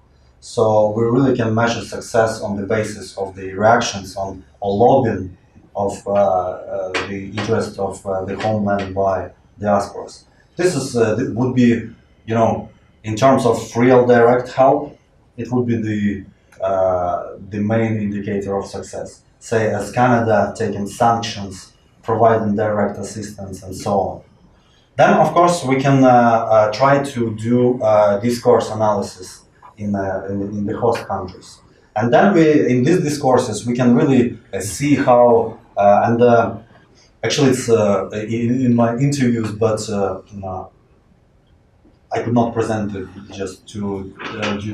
So we really can measure success on the basis of the reactions on or lobbying of the interest of the homeland by diasporas. This is would be, you know, in terms of real direct help, it would be the main indicator of success. Say, as Canada taking sanctions, providing direct assistance, and so on. Then, of course, we can try to do discourse analysis in the host countries. And then in these discourses, we can really see how, actually it's in my interviews, but I could not present it just due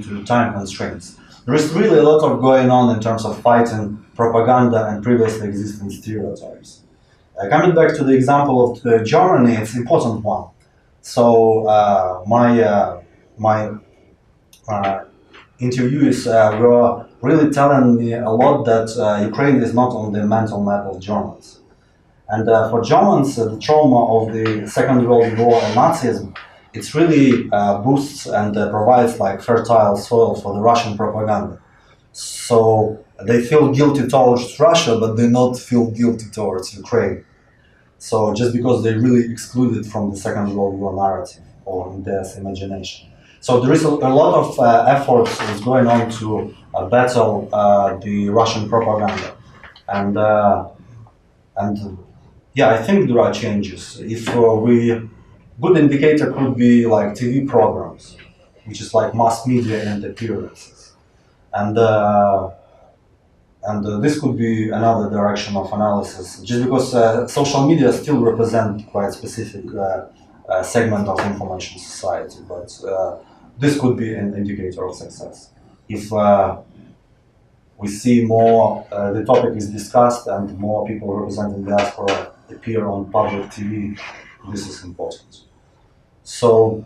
to time constraints. There is really a lot of going on in terms of fighting propaganda and previously existing stereotypes. Coming back to the example of Germany, it's an important one. So my interviews were really telling me a lot that Ukraine is not on the mental map of Germans. And for Germans, the trauma of the Second World War and Nazism, it's really boosts and provides like fertile soil for the Russian propaganda. So they feel guilty towards Russia, but they not feel guilty towards Ukraine. So just because they really excluded from the Second World War narrative or in their imagination. So there is a lot of efforts is going on to battle the Russian propaganda, and yeah, I think there are changes. If good indicator could be like TV programs, which is like mass media and appearances, and this could be another direction of analysis. Just because social media still represent quite specific segment of information society, but this could be an indicator of success. If we see more, the topic is discussed and more people representing diaspora appear on public TV, this is important. So,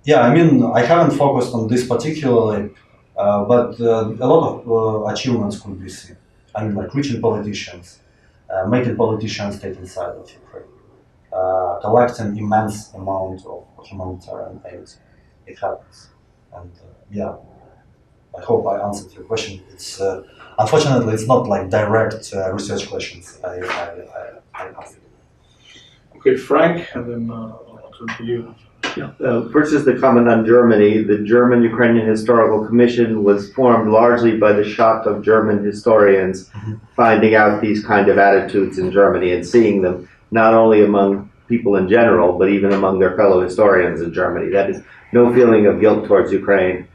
yeah, I mean, I haven't focused on this particularly, but a lot of achievements could be seen. I mean, like reaching politicians, making politicians take inside of Ukraine, collecting immense amount of humanitarian aid. It happens. And yeah, I hope I answered your question. It's unfortunately it's not like direct research questions I asked. Okay, Frank, and then I'll turn to you. Yeah. First is the comment on Germany. The German-Ukrainian Historical Commission was formed largely by the shock of German historians finding out these kind of attitudes in Germany and seeing them not only among people in general, but even among their fellow historians in Germany. That is no feeling of guilt towards Ukraine.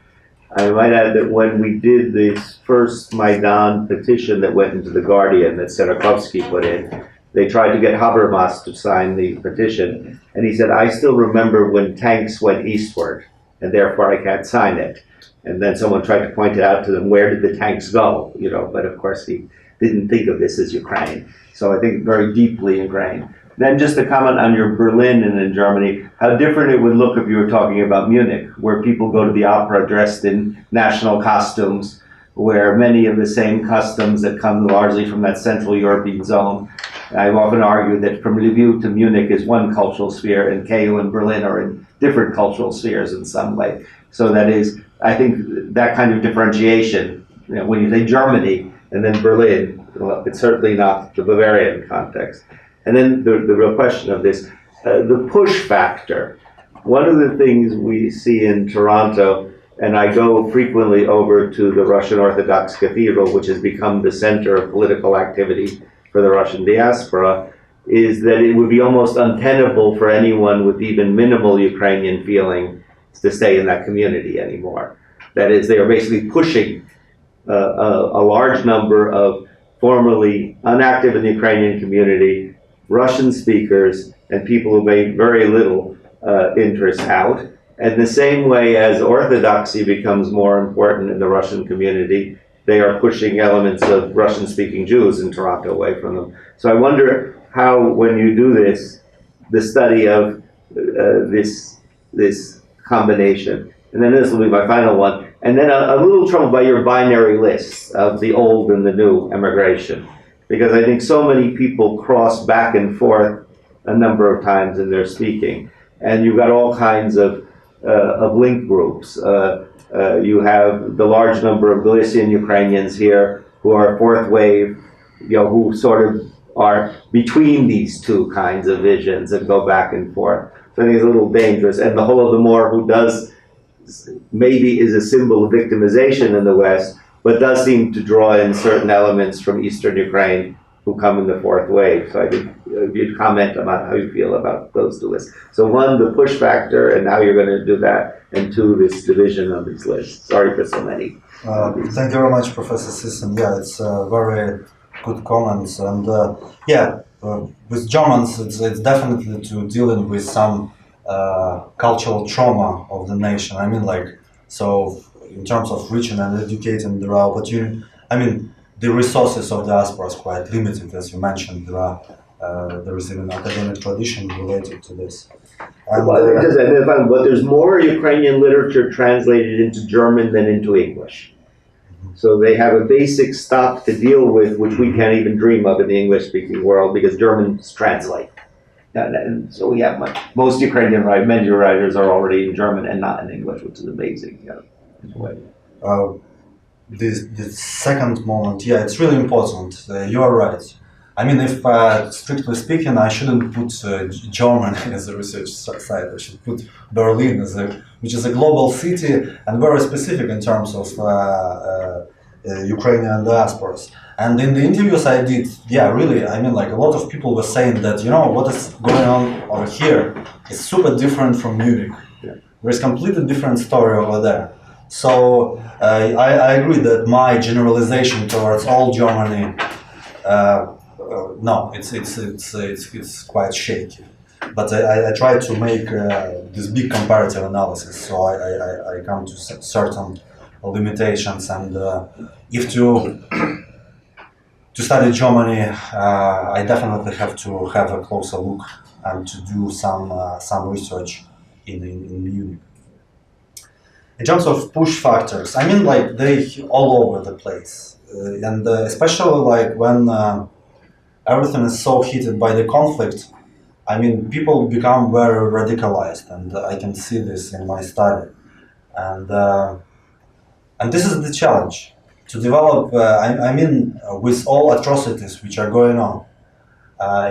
I might add that when we did this first Maidan petition that went into the Guardian that Serakovsky put in, they tried to get Habermas to sign the petition, and he said, I still remember when tanks went eastward, and therefore I can't sign it. And then someone tried to point it out to them, where did the tanks go? You know, but of course he didn't think of this as Ukraine. So I think very deeply ingrained. Then just a comment on your Berlin and in Germany, how different it would look if you were talking about Munich, where people go to the opera dressed in national costumes, where many of the same customs that come largely from that Central European zone. I've often argued that from Lviv to Munich is one cultural sphere, and KU and Berlin are in different cultural spheres in some way. So that is, I think that kind of differentiation, you know, when you say Germany and then Berlin, well, it's certainly not the Bavarian context. And then the real question of this, the push factor. One of the things we see in Toronto, and I go frequently over to the Russian Orthodox Cathedral, which has become the center of political activity for the Russian diaspora, is that it would be almost untenable for anyone with even minimal Ukrainian feeling to stay in that community anymore. That is, they are basically pushing a large number of formerly unactive in the Ukrainian community, Russian speakers, and people who made very little interest out. And the same way as orthodoxy becomes more important in the Russian community, they are pushing elements of Russian-speaking Jews in Toronto away from them. So I wonder how, when you do this, the study of this combination, and then this will be my final one, and then a little trouble by your binary lists of the old and the new emigration, because I think so many people cross back and forth a number of times in their speaking, and you've got all kinds of link groups. You have the large number of Galician Ukrainians here who are fourth wave, who sort of are between these two kinds of visions and go back and forth. So I think it's a little dangerous. And the Holodomor, who maybe is a symbol of victimization in the West, but does seem to draw in certain elements from Eastern Ukraine who come in the fourth wave. So I think if you'd comment about how you feel about those two lists. So one, the push factor and how you're going to do that, and two, this division of these lists. Sorry for so many. Thank you very much, Professor Sisson. Yeah, it's very good comments. And with Germans, it's definitely to dealing with some cultural trauma of the nation. I mean, so in terms of reaching and educating, there are opportunities. I mean, the resources of diaspora is quite limited, as you mentioned. There is even an academic tradition related to this. And, but there's more Ukrainian literature translated into German than into English. So they have a basic stock to deal with, which we can't even dream of in the English-speaking world, because Germans translate. And so we have most Ukrainian many writers are already in German and not in English, which is amazing. In a way. The second moment, it's really important. You are right. I mean, if strictly speaking, I shouldn't put Germany as a research site. I should put Berlin which is a global city and very specific in terms of Ukrainian diasporas. And in the interviews I did, really, I mean, a lot of people were saying that, what is going on over here is super different from Munich. Yeah. There's completely different story over there. So I agree that my generalization towards all Germany, no, it's quite shaky. But I try to make this big comparative analysis, so I come to certain limitations. And if to study Germany, I definitely have to have a closer look and to do some research in Munich. In terms of push factors, I mean, they all over the place, and especially when everything is so heated by the conflict. I mean, people become very radicalized, and I can see this in my study. And this is the challenge, to develop, with all atrocities which are going on,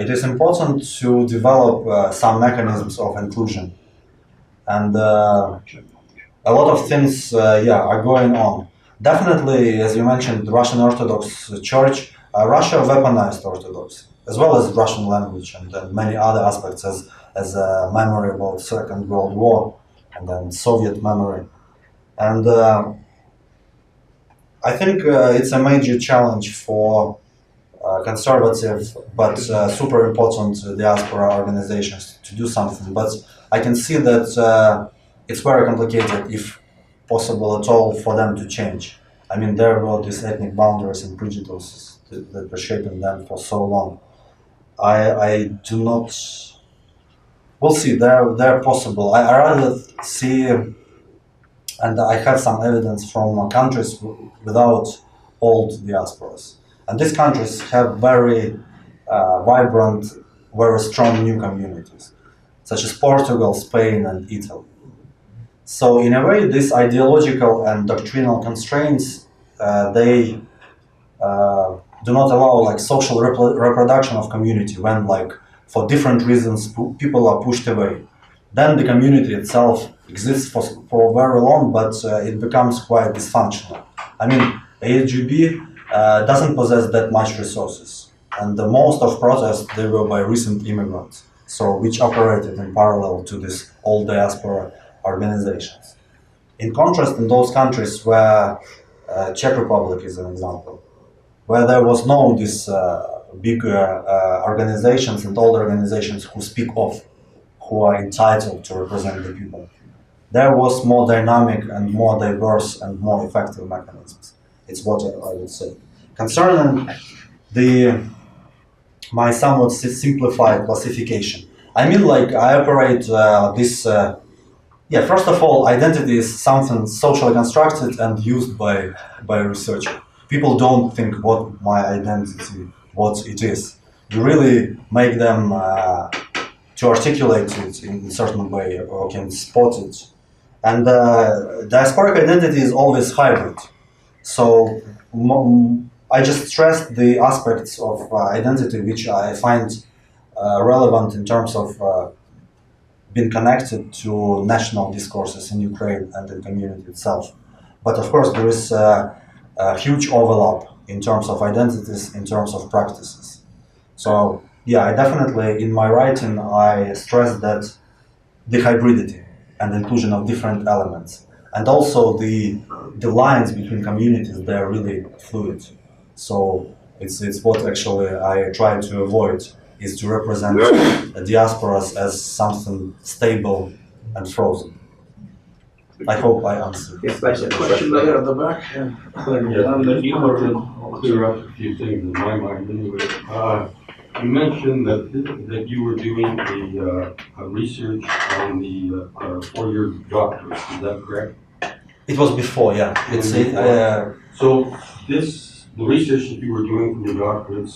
it is important to develop some mechanisms of inclusion. And a lot of things, are going on. Definitely, as you mentioned, the Russian Orthodox Church, Russia weaponized Orthodoxy, as well as Russian language and many other aspects as a memory about Second World War and then Soviet memory. And I think it's a major challenge for conservative but super important diaspora organizations to do something. But I can see that it's very complicated, if possible at all, for them to change. I mean, there were these ethnic boundaries and prejudices that were shaping them for so long. I do not. We'll see. They're possible. I rather see, and I have some evidence from countries without old diasporas, and these countries have very vibrant, very strong new communities, such as Portugal, Spain, and Italy. So in a way, these ideological and doctrinal constraints, they do not allow social reproduction of community when, for different reasons, people are pushed away. Then the community itself exists for very long, but it becomes quite dysfunctional. I mean, ASGB doesn't possess that much resources, and the most of protests, they were by recent immigrants, so which operated in parallel to these old diaspora organizations. In contrast, in those countries where Czech Republic is an example, where there was no this big organizations and old organizations who speak of, who are entitled to represent the people, there was more dynamic and more diverse and more effective mechanisms. It's what I would say. Concerning my somewhat simplified classification, I mean, I operate this. First of all, identity is something socially constructed and used by researcher. People don't think what my identity, what it is. You really make them to articulate it in a certain way, or can spot it And diasporic identity is always hybrid. So I just stressed the aspects of identity which I find relevant in terms of being connected to national discourses in Ukraine and the community itself. But of course, there is a huge overlap in terms of identities, in terms of practices. So yeah, I definitely, in my writing, I stress that the hybridity and the inclusion of different elements. And also the lines between communities, they're really fluid. So it's what actually I try to avoid, is to represent diasporas as something stable and frozen. I hope I answered. Yes, Question there at the back. Yeah, just wanted to clear up a few things in my mind anyway. You mentioned that you were doing a research on the four-year doctorate, is that correct? It was before, yeah. So the research that you were doing for your doctorates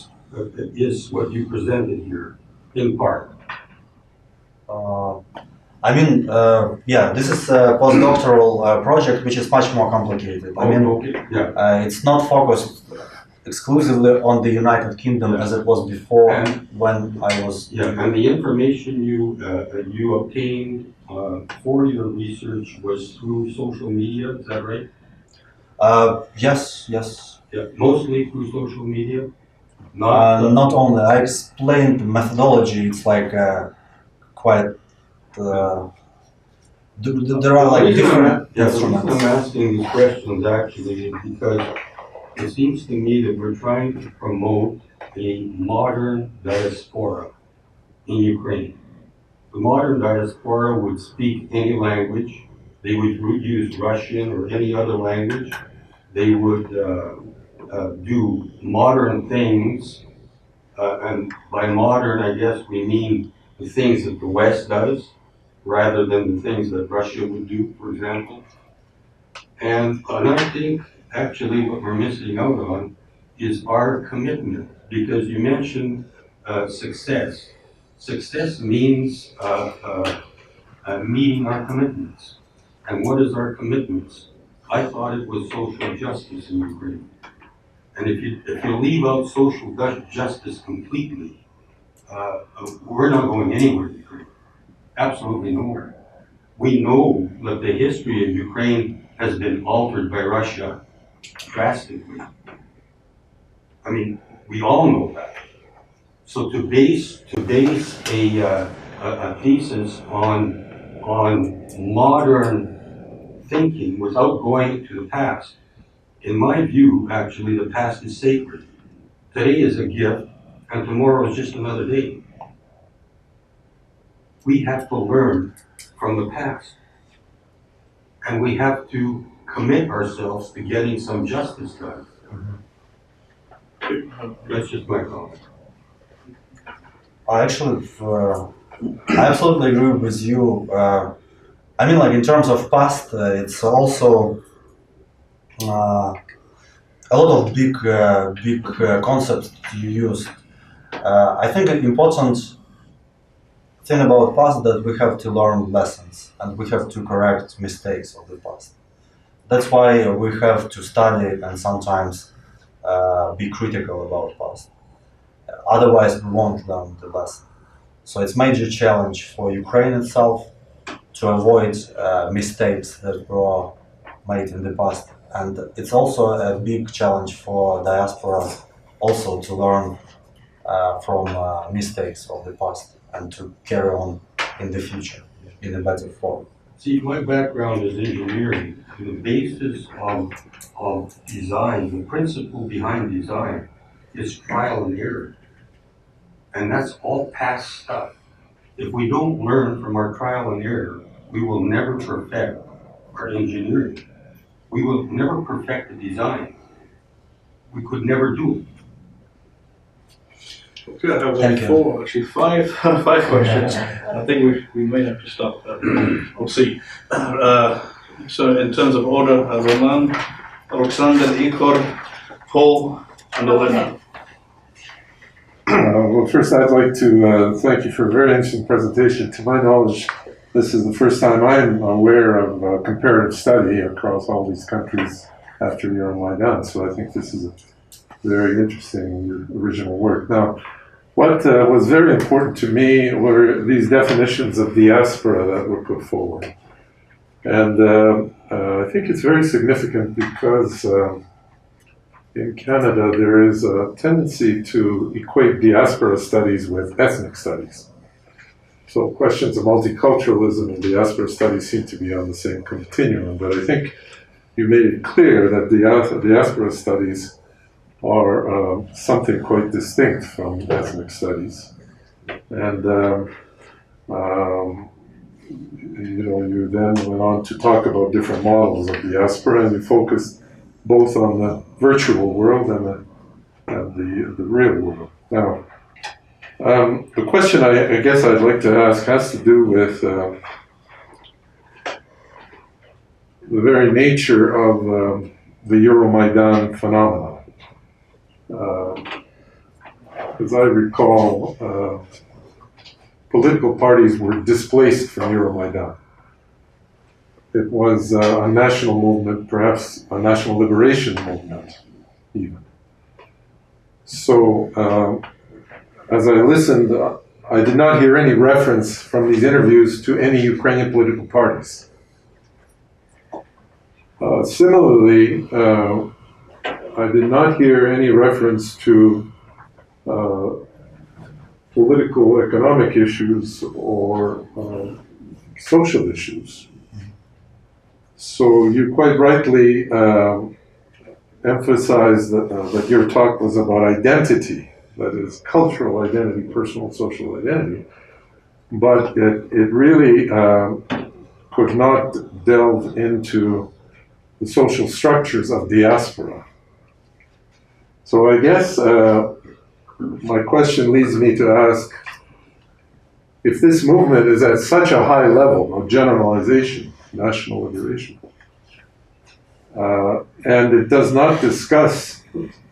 is what you presented here, in part. Yeah, this is a postdoctoral project which is much more complicated. It's not focused exclusively on the United Kingdom as it was before when I was. Yeah, and the information you obtained for your research was through social media, is that right? Yes. Yeah, mostly through social media? Not only. I explained the methodology. It's like quite. There are like different instruments. The reason I'm asking these questions actually is because it seems to me that we're trying to promote a modern diaspora in Ukraine. The modern diaspora would speak any language. They would use Russian or any other language. They would do modern things. And by modern, I guess we mean the things that the West does, rather than the things that Russia would do, for example. And I think actually what we're missing out on is our commitment, because you mentioned success. Success means meeting our commitments. And what is our commitments? I thought it was social justice in Ukraine. And if you leave out social justice completely, we're not going anywhere in Ukraine. Absolutely nowhere. We know that the history of Ukraine has been altered by Russia drastically. I mean, we all know that. So to base a thesis on modern thinking without going to the past, in my view, actually, the past is sacred. Today is a gift, and tomorrow is just another day. We have to learn from the past. And we have to commit ourselves to getting some justice done. That's just my comment. I absolutely agree with you. I mean, like in terms of past, it's also a lot of big concepts you use. I think an important thing about past that we have to learn lessons and we have to correct mistakes of the past. That's why we have to study and sometimes be critical about past. Otherwise, we won't learn the lesson. So it's a major challenge for Ukraine itself to avoid mistakes that were made in the past. And it's also a big challenge for diaspora also to learn from mistakes of the past and to carry on in the future in a better form. See, my background is engineering. The basis of design, the principle behind design is trial and error. And that's all past stuff. If we don't learn from our trial and error, we will never perfect our engineering. We will never perfect the design. We could never do it. Okay, I have five questions. I think we may have to stop that. We'll see. So in terms of order, Roman, Alexander, Igor, Paul, and Elena. Well, first I'd like to thank you for a very interesting presentation. To my knowledge, this is the first time I'm aware of a comparative study across all these countries after Euromaidan. So I think this is a very interesting original work. Now, what was very important to me were these definitions of diaspora that were put forward. And I think it's very significant because in Canada there is a tendency to equate diaspora studies with ethnic studies. So questions of multiculturalism and diaspora studies seem to be on the same continuum, but I think you made it clear that diaspora studies are something quite distinct from ethnic studies. And you then went on to talk about different models of diaspora, and you focused both on the virtual world and the real world. Now, the question I guess I'd like to ask has to do with the very nature of the Euromaidan phenomenon. As I recall, political parties were displaced from Euromaidan. It was a national movement, perhaps a national liberation movement, even. So, as I listened, I did not hear any reference from these interviews to any Ukrainian political parties. Similarly, I did not hear any reference to political, economic issues or social issues. So you quite rightly emphasized that your talk was about identity, that is cultural identity, personal social identity, but it really could not delve into the social structures of diaspora. So I guess my question leads me to ask, if this movement is at such a high level of generalization, national liberation, and it does not discuss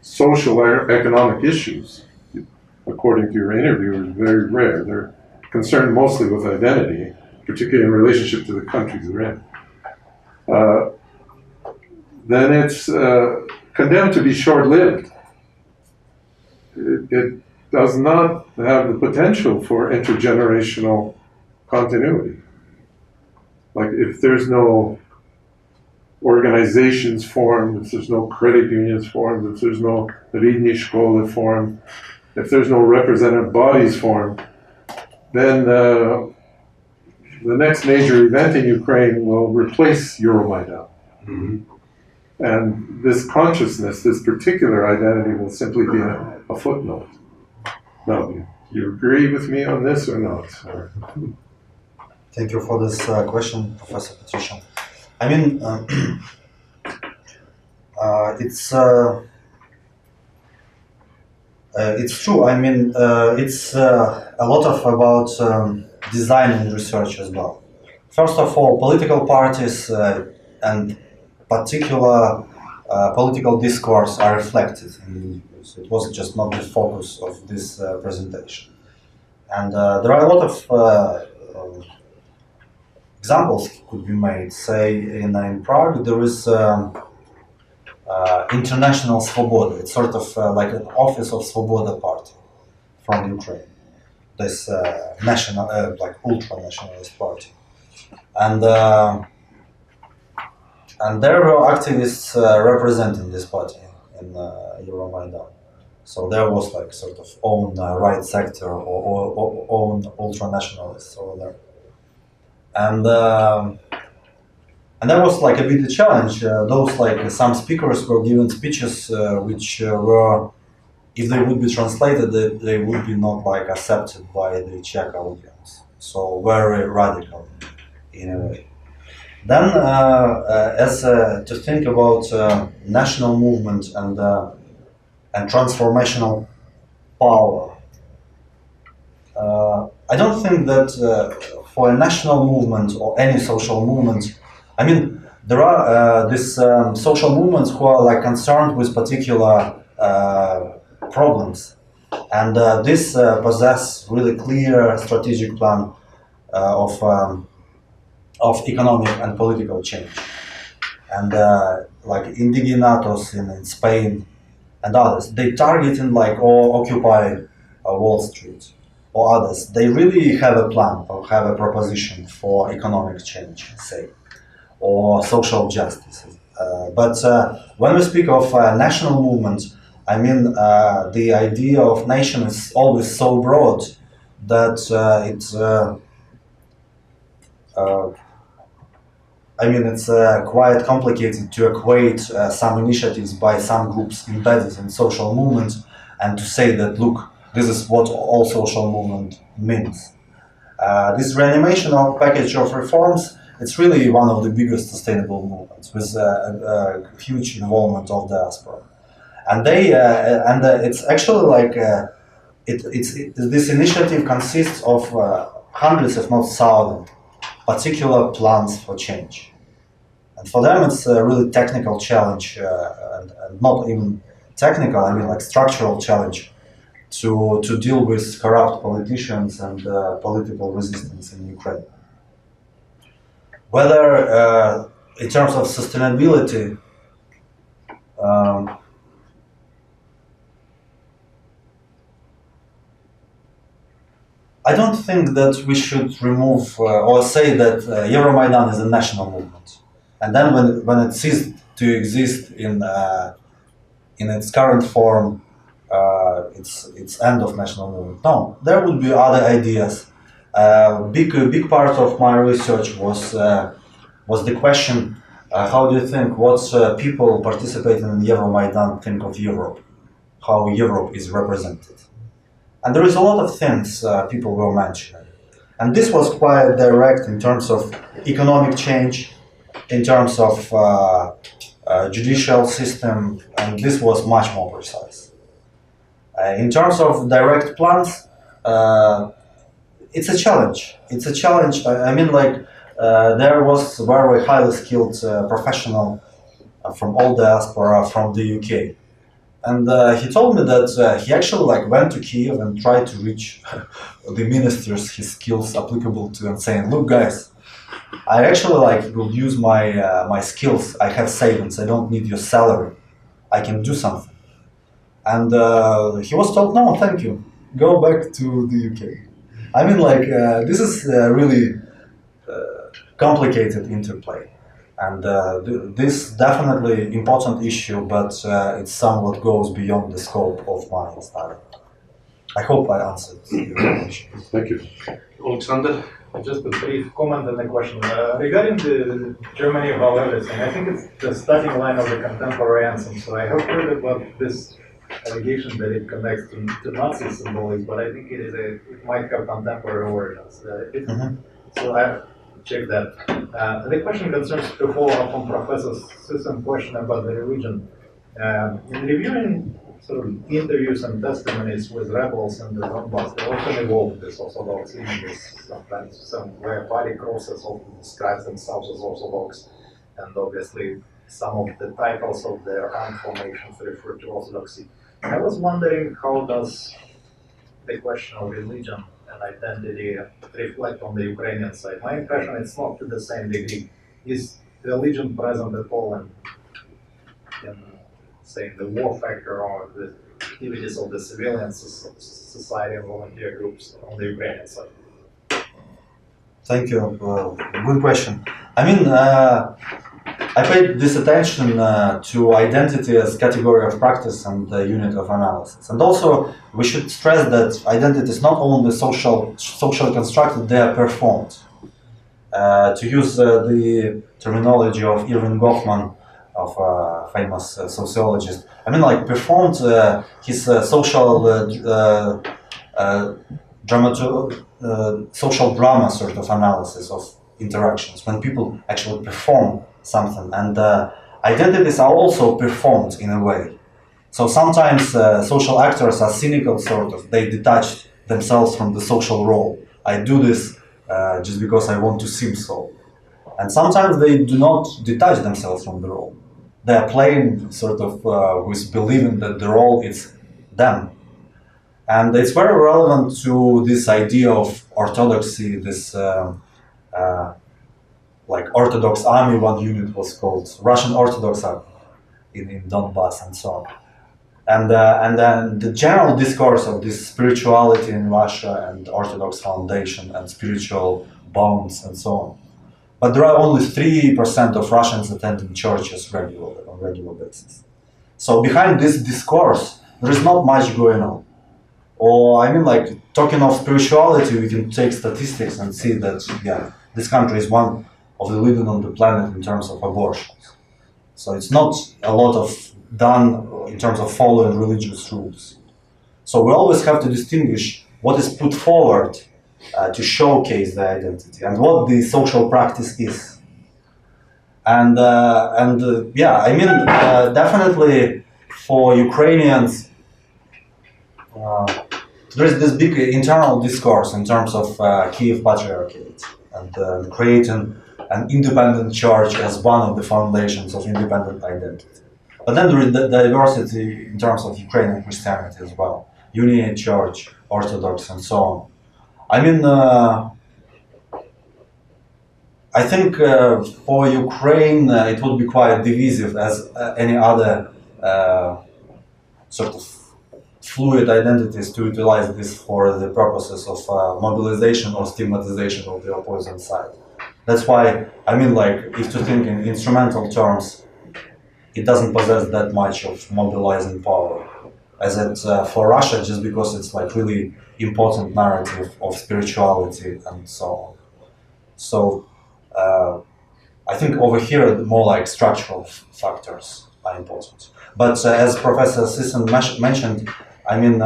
social or economic issues, according to your interview, is very rare. They're concerned mostly with identity, particularly in relationship to the countries they're in. Then it's condemned to be short-lived. It does not have the potential for intergenerational continuity. Like if there's no organizations formed, if there's no credit unions formed, if there's no Ridni Shkole formed, if there's no representative bodies formed, then the next major event in Ukraine will replace Euromaidan. Mm-hmm. And this consciousness, this particular identity will simply be a footnote. Now, do you agree with me on this or not? Thank you for this question, Professor Patrician. I mean, it's true. I mean, it's a lot about design and research as well. First of all, political parties and particular political discourse are reflected in the news. It was just not the focus of this presentation. And there are a lot of examples could be made. Say in Prague there is International Svoboda. It's sort of like an office of Svoboda party from Ukraine. This national, like ultra-nationalist party. And there were activists representing this party in Euromaidan. So there was like sort of own right sector or own ultra-nationalists over there. And that was like a bit a challenge. Those like some speakers were given speeches which were, if they would be translated, they would be not like accepted by the Czech audience. So very radical in a way. Then, as to think about national movement and transformational power, I don't think that for a national movement or any social movement, I mean, there are these social movements who are like concerned with particular problems, and this possess really clear strategic plan of of economic and political change. And like indignados in Spain and others, they targeting like or occupy Wall Street or others. They really have a plan or have a proposition for economic change, say, or social justice. But when we speak of national movement, I mean the idea of nation is always so broad that it's quite complicated to equate some initiatives by some groups embedded in social movement and to say that, look, this is what all social movement means. This reanimation of package of reforms, it's really one of the biggest sustainable movements with a huge involvement of diaspora. And it's actually like, this initiative consists of hundreds, if not thousands, particular plans for change. And for them, it's a really technical challenge, and not even technical, I mean like structural challenge to deal with corrupt politicians and political resistance in Ukraine. Whether in terms of sustainability, I don't think that we should remove or say that Euromaidan is a national movement, and then when it ceased to exist in its current form, it's end of national movement. No, there would be other ideas. Big part of my research was the question: how do you think what people participating in Euromaidan think of Europe? How Europe is represented? And there is a lot of things people were mentioning. And this was quite direct in terms of economic change, in terms of judicial system, and this was much more precise. In terms of direct plans, it's a challenge. It's a challenge. I mean, like, there was very highly skilled professional from all diaspora from the UK. And he told me that he actually went to Kiev and tried to reach the ministers his skills applicable to, and saying, look guys, I actually will use my skills, I have savings, I don't need your salary, I can do something. And he was told, no, thank you, go back to the UK. I mean, this is a really complicated interplay. And this definitely important issue, but it somewhat goes beyond the scope of my study. I hope I answered your question. Thank you. Alexander? Just a brief comment on the question. Regarding the Germany of all everything, I think it's the starting line of the contemporary anthem. So I have heard about this allegation that it connects to Nazi symbolism, but I think it might have contemporary origins. So I check that. The question concerns the follow-up on Professor Sisson's question about the religion. In reviewing sort of interviews and testimonies with rebels in the Donbass, they often evoke this Orthodox images. Sometimes where party crosses often describes themselves as Orthodox, and obviously some of the titles of their armed formations refer to Orthodoxy. I was wondering, how does the question of religion and identity reflect on the Ukrainian side? My impression is not to the same degree. Is religion present at all in say, the war factor or the activities of the civilian society and volunteer groups on the Ukrainian side? Thank you. Good question. I mean, I paid this attention to identity as category of practice and unit of analysis. And also, we should stress that identity is not only socially constructed, they are performed. To use the terminology of Irving Goffman, of a famous sociologist, I mean, performed his social social drama sort of analysis of interactions, when people actually perform something, and identities are also performed in a way. So sometimes social actors are cynical, sort of, they detach themselves from the social role. I do this just because I want to seem so. And sometimes they do not detach themselves from the role. They are playing sort of with believing that the role is them. And it's very relevant to this idea of orthodoxy, this like Orthodox Army, one unit was called Russian Orthodox Army in Donbass and so on. And then the general discourse of this spirituality in Russia and Orthodox foundation and spiritual bonds and so on. But there are only 3% of Russians attending churches regularly, on regular basis. So behind this discourse, there is not much going on. Or I mean, like, talking of spirituality, we can take statistics and see that, yeah, this country is one of the leading on the planet in terms of abortions. So it's not a lot of done in terms of following religious rules. So we always have to distinguish what is put forward to showcase the identity and what the social practice is. And yeah, I mean, definitely for Ukrainians, there is this big internal discourse in terms of Kiev Patriarchate and creating an independent church as one of the foundations of independent identity. But then there is the diversity in terms of Ukrainian Christianity as well. Uniate Church, Orthodox, and so on. I mean, I think for Ukraine it would be quite divisive as any other sort of fluid identities to utilize this for the purposes of mobilization or stigmatization of the opposing side. That's why, I mean, like, if to think in instrumental terms, it doesn't possess that much of mobilizing power as it for Russia, just because it's like really important narrative of spirituality and so on. So I think over here, the more like structural factors are important. But as Professor Sisson mentioned, I mean,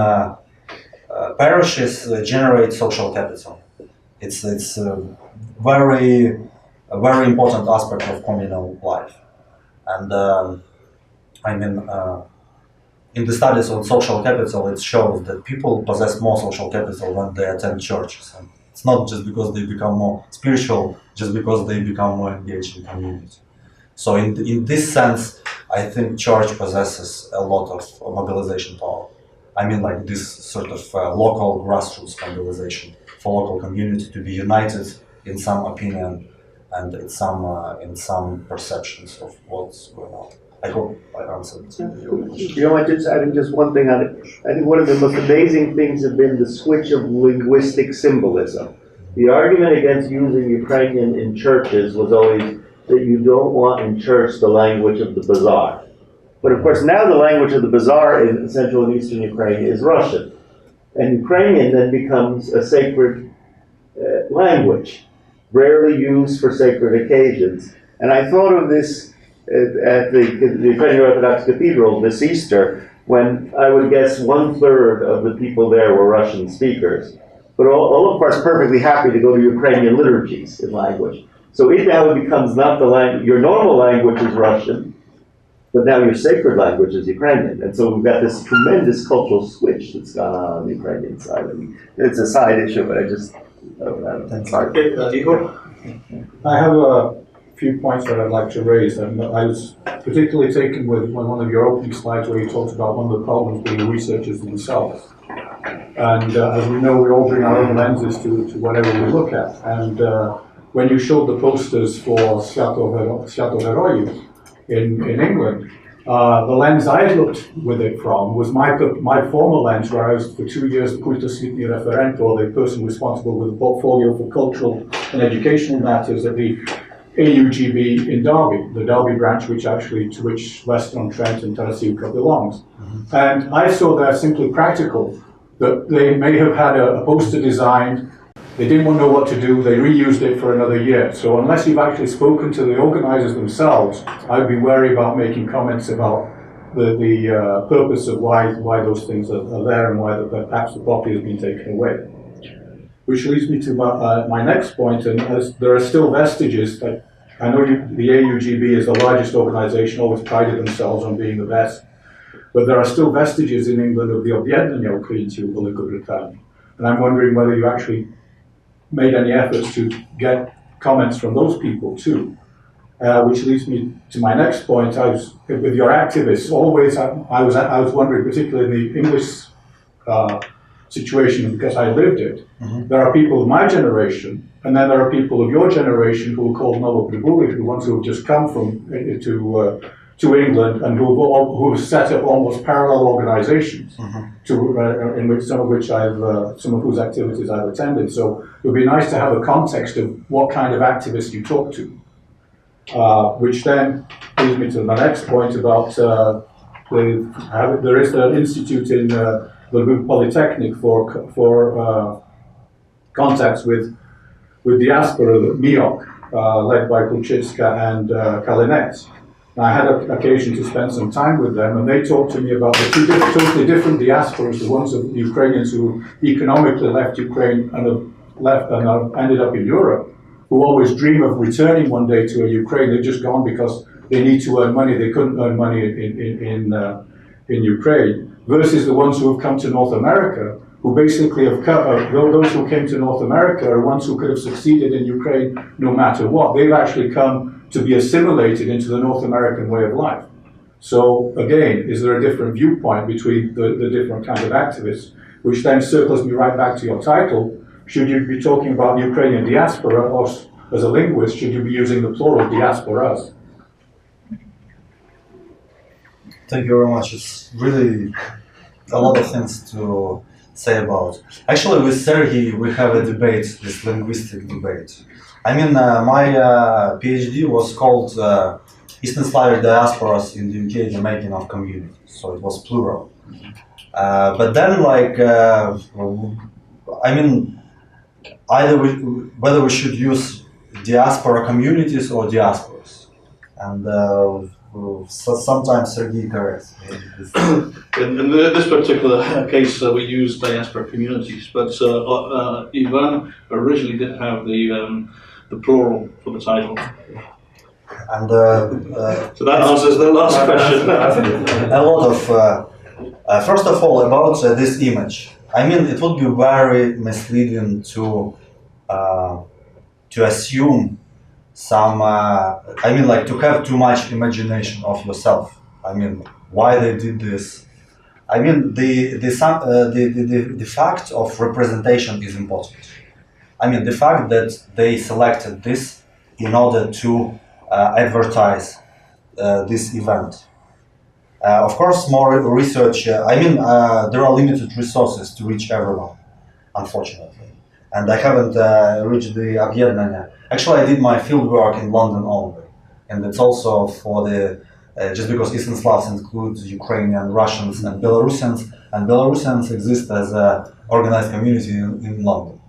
parishes generate social capital. It's a very important aspect of communal life. And I mean, in the studies on social capital, it shows that people possess more social capital when they attend churches. And it's not just because they become more spiritual, just because they become more engaged in community. So in this sense, I think church possesses a lot of mobilization power. I mean, like this sort of local grassroots mobilization for local community to be united in some opinion and in some perceptions of what's going on. I hope I answered your question. You know, I think just one thing on it. I think one of the most amazing things have been the switch of linguistic symbolism. The argument against using Ukrainian in churches was always that you don't want in church the language of the bazaar. But of course, now the language of the bazaar in Central and Eastern Ukraine is Russian. And Ukrainian then becomes a sacred language, rarely used for sacred occasions. And I thought of this at the Ukrainian Orthodox Cathedral this Easter, when I would guess 1/3 of the people there were Russian speakers. But all of course perfectly happy to go to Ukrainian liturgies in language. So it now becomes not the language, your normal language is Russian, but now your sacred language is Ukrainian. And so we've got this tremendous cultural switch that's gone on the Ukrainian side. I mean, it's a side issue, but I just, Igor? I have a few points that I'd like to raise. And I was particularly taken with one of your opening slides where you talked about one of the problems being researchers themselves. And as we know, we all bring our own lenses to whatever we look at. And when you showed the posters for Święto Herojów in England, the lens I looked with it from was my former lens, where I was for 2 years the Kultusvitny referent, or the person responsible with the portfolio for cultural and educational matters at the AUGB in Derby, the Derby branch, to which Western-on-Trent and Tarasiuka belongs. Mm-hmm. And I saw that simply practical, that they may have had a poster designed, they didn't want to know what to do, they reused it for another year. So unless you've actually spoken to the organizers themselves, I'd be wary about making comments about the purpose of why those things are there and why perhaps the property has been taken away. Which leads me to my next point, and as there are still vestiges, like I know the AUGB is the largest organization, always prided themselves on being the best, but there are still vestiges in England of the Objednanie Ukraińców w Wielkiej Brytanii. And I'm wondering whether you actually made any efforts to get comments from those people too. Which leads me to my next point. With your activists, always I was wondering, particularly in the English situation because I lived it. There are people of my generation, and then there are people of your generation who are called Novopribuli, the ones who have just come to England and who have set up almost parallel organizations, in which some of whose activities I've attended. So it would be nice to have a context of what kind of activists you talk to, which then leads me to my next point about there is an institute in the Lviv Polytechnic for contacts with diaspora, MIOC, led by Kulchitska and Kalinets. I had an occasion to spend some time with them, and they talked to me about the two totally different diasporas, the ones of Ukrainians who economically left Ukraine and have ended up in Europe, who always dream of returning one day to a Ukraine. They've just gone because they need to earn money. They couldn't earn money in Ukraine, versus the ones who have come to North America, who basically have those who came to North America are ones who could have succeeded in Ukraine no matter what. They've actually come to be assimilated into the North American way of life. So again, is there a different viewpoint between the different kinds of activists, which then circles me right back to your title. Should you be talking about Ukrainian diaspora, or as a linguist, should you be using the plural diasporas? Thank you very much. It's really a lot of things to say about. Actually, with Sergey, we have a debate, this linguistic debate. I mean, my PhD was called Eastern Slavic Diasporas in the UK, the Making of Communities. So it was plural. But then, I mean, whether we should use diaspora communities or diasporas. And so sometimes Sergey corrects me. In this particular case, we use diaspora communities, but Ivan originally did have the plural for the title. And so that answers the last question. A lot of, first of all, about this image. I mean, it would be very misleading to assume some, I mean, like to have too much imagination of yourself. I mean, why they did this. I mean, the fact of representation is important. I mean, the fact that they selected this in order to advertise this event. Of course, more research, I mean, there are limited resources to reach everyone, unfortunately. And I haven't reached the Объединение. Actually, I did my field work in London only. And it's also for the, just because Eastern Slavs include Ukrainian, Russians, and Belarusians exist as an organized community in London.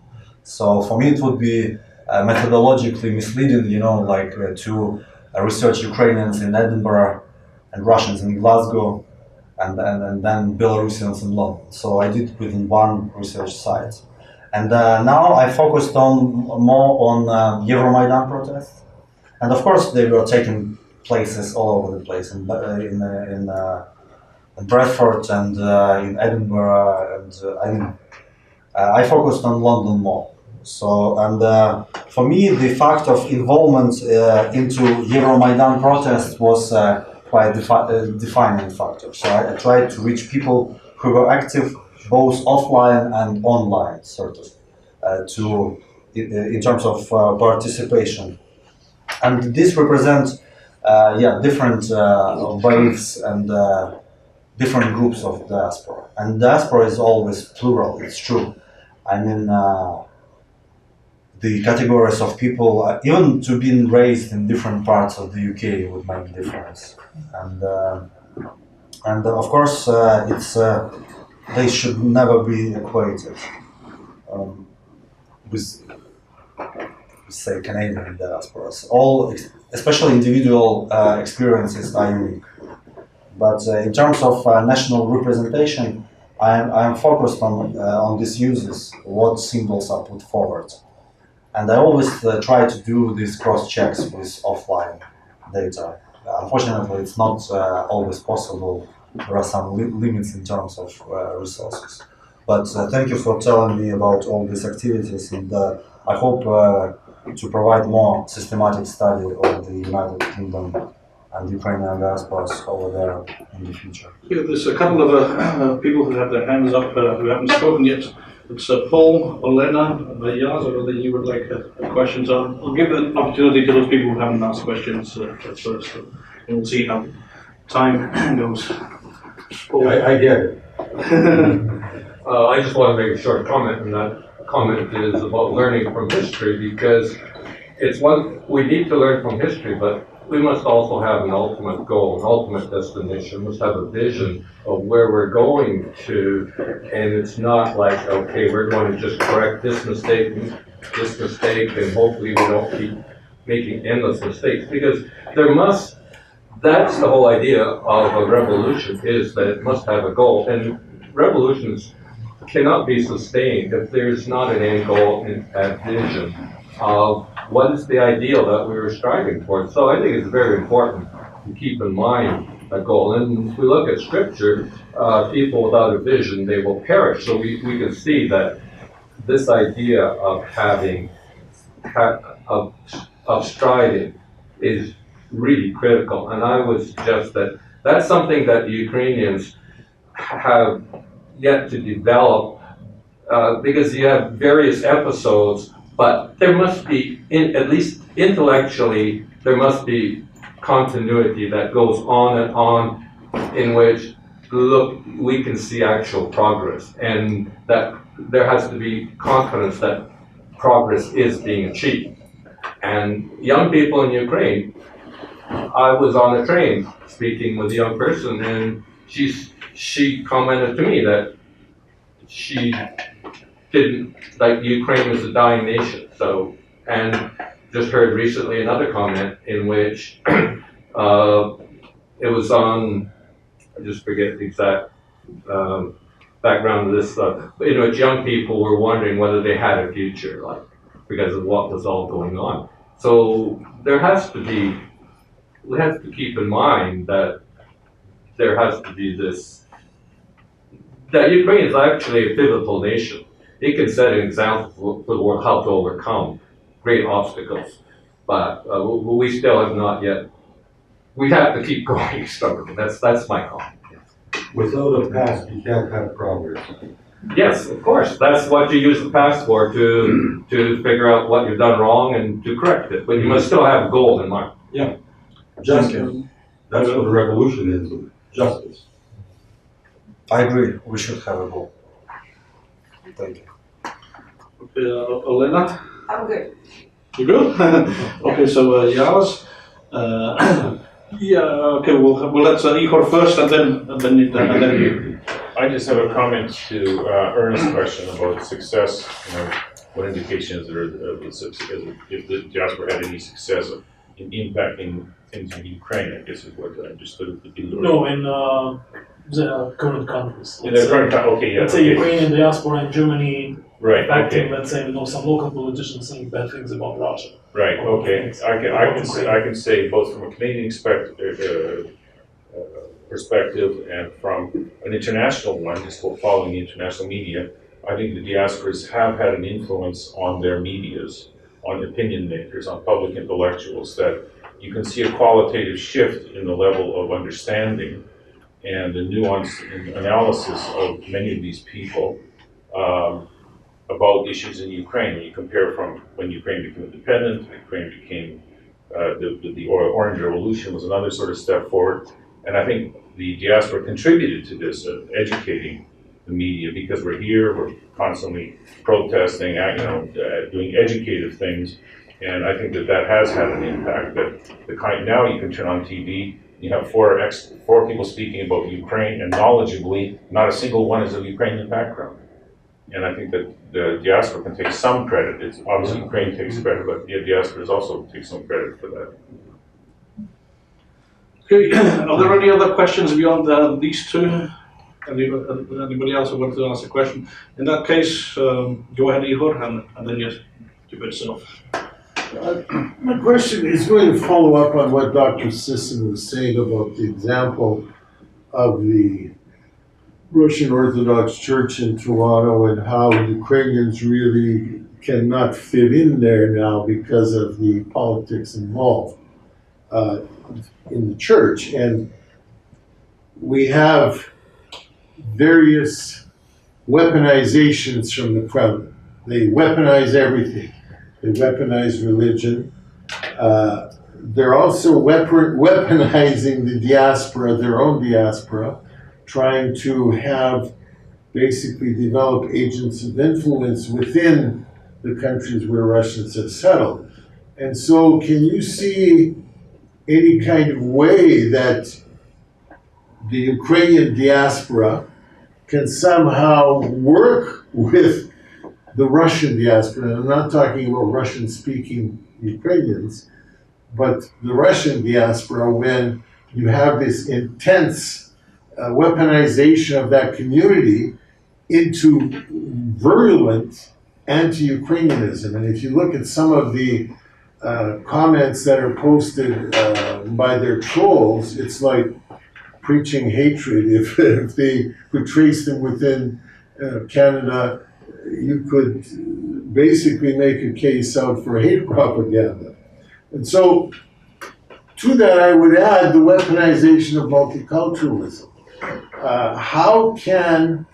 So for me, it would be methodologically misleading, you know, like to research Ukrainians in Edinburgh and Russians in Glasgow, and then Belarusians in London. So I did it within one research site. And now I focused more on Euromaidan protests. And of course, they were taking places all over the place, in Bradford and in Edinburgh, and I mean, I focused on London more. So, and for me, the fact of involvement into Euromaidan protests was quite a defining factor. So I tried to reach people who were active both offline and online, sort of, in terms of participation. And this represents, different waves and different groups of diaspora. And diaspora is always plural, it's true. I mean, the categories of people, even to being raised in different parts of the UK would make a difference. And of course, they should never be equated with, say, Canadian diasporas. All, especially individual experiences are unique. But in terms of national representation, I am focused on these uses, what symbols are put forward. And I always try to do these cross-checks with offline data. Unfortunately, it's not always possible. There are some limits in terms of resources. But thank you for telling me about all these activities, and I hope to provide more systematic study of the United Kingdom and Ukrainian diasporas over there in the future? Yeah, there's a couple of people who have their hands up who haven't spoken yet. It's Paul, Olena, Yaz, or whether you would like questions. I'll give the opportunity to those people who haven't asked questions at first, and we'll see how time goes. I get it. I just want to make a short comment, and that comment is about learning from history, because it's one, we need to learn from history, but we must also have an ultimate goal, an ultimate destination. We must have a vision of where we're going to, and it's not like, okay, we're going to just correct this mistake, and hopefully we don't keep making endless mistakes, because there must, that's the whole idea of a revolution, is that it must have a goal, and revolutions cannot be sustained if there's not an end goal and vision of what is the ideal that we were striving for. So I think it's very important to keep in mind a goal. And if we look at scripture, people without a vision, they will perish. So we can see that this idea of having, of striving is really critical. And I would suggest that that's something that the Ukrainians have yet to develop, because you have various episodes, but there must be, at least intellectually, there must be continuity that goes on and on, in which, look, we can see actual progress, and that there has to be confidence that progress is being achieved. And young people in Ukraine, I was on a train speaking with a young person, and she commented to me that she didn't, like, Ukraine is a dying nation. So, and just heard recently another comment in which it was on, I just forget the exact background of this stuff, in which young people were wondering whether they had a future, like, because of what was all going on. So there has to be, we have to keep in mind that there has to be this, that Ukraine is actually a pivotal nation. It can set an example for the world how to overcome great obstacles, but we still have not yet. We have to keep going stubbornly. That's my comment. Without a past, you can't have progress. Yes, of course. That's what you use the past for, to figure out what you've done wrong and to correct it. But you must still have a goal in mind. Yeah. Justice. That's what a revolution is. Justice. I agree, we should have a goal. Thank you. Okay, Olena? I'm good. You good? Okay, so Yaz. Yeah. Okay. We'll let Igor first, and then you. I just have a comment to Ernest's question about success. You know, what indications are of success, if the diaspora had any success in impacting things in Ukraine? I guess is what I understood. No, in the current countries. In the current, okay, yeah. Let's say Ukrainian diaspora in Germany. Right. Affecting, Okay. let's say, some local politicians saying bad things about Russia. Right. Okay. I can say both from a Canadian perspective and from an international one, just following the international media. I think the diasporas have had an influence on their medias, on opinion makers, on public intellectuals, that you can see a qualitative shift in the level of understanding and the nuance and analysis of many of these people about issues in Ukraine. When you compare from when Ukraine became independent, Ukraine became, the Orange Revolution was another sort of step forward. And I think the diaspora contributed to this, educating the media, because we're here, we're constantly protesting, doing educative things. And I think that has had an impact. That now you can turn on TV, you have four people speaking about Ukraine, and knowledgeably, not a single one is of Ukrainian background. And I think that the diaspora can take some credit. It's obviously Ukraine takes credit, but the diaspora also takes some credit for that. Okay. Are there any other questions beyond these two? Anybody else who wants to ask a question? In that case, go ahead, Igor, and then you give it yourself. My question is going to follow up on what Dr. Sisson was saying about the example of the Russian Orthodox Church in Toronto and how Ukrainians really cannot fit in there now because of the politics involved. in the church, and we have various weaponizations from the Kremlin. They weaponize everything. They weaponize religion. They're also weaponizing the diaspora, their own diaspora, trying to have basically develop agents of influence within the countries where Russians have settled. And so can you see any kind of way that the Ukrainian diaspora can somehow work with the Russian diaspora? And I'm not talking about Russian-speaking Ukrainians, but the Russian diaspora, when you have this intense weaponization of that community into virulent anti-Ukrainianism. And if you look at some of the comments that are posted by their trolls, it's like preaching hatred. If they could trace them within Canada, you could basically make a case out for hate propaganda. And so, to that I would add the weaponization of multiculturalism. How can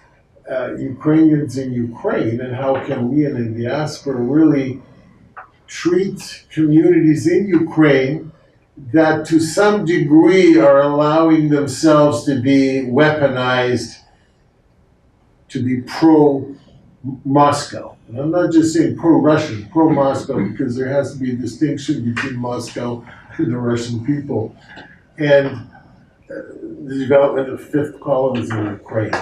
Ukrainians in Ukraine, and how can we in the diaspora really treat communities in Ukraine that to some degree are allowing themselves to be weaponized to be pro-Moscow? And I'm not just saying pro-Russian, pro-Moscow, because there has to be a distinction between Moscow and the Russian people. And the development of fifth columns in Ukraine.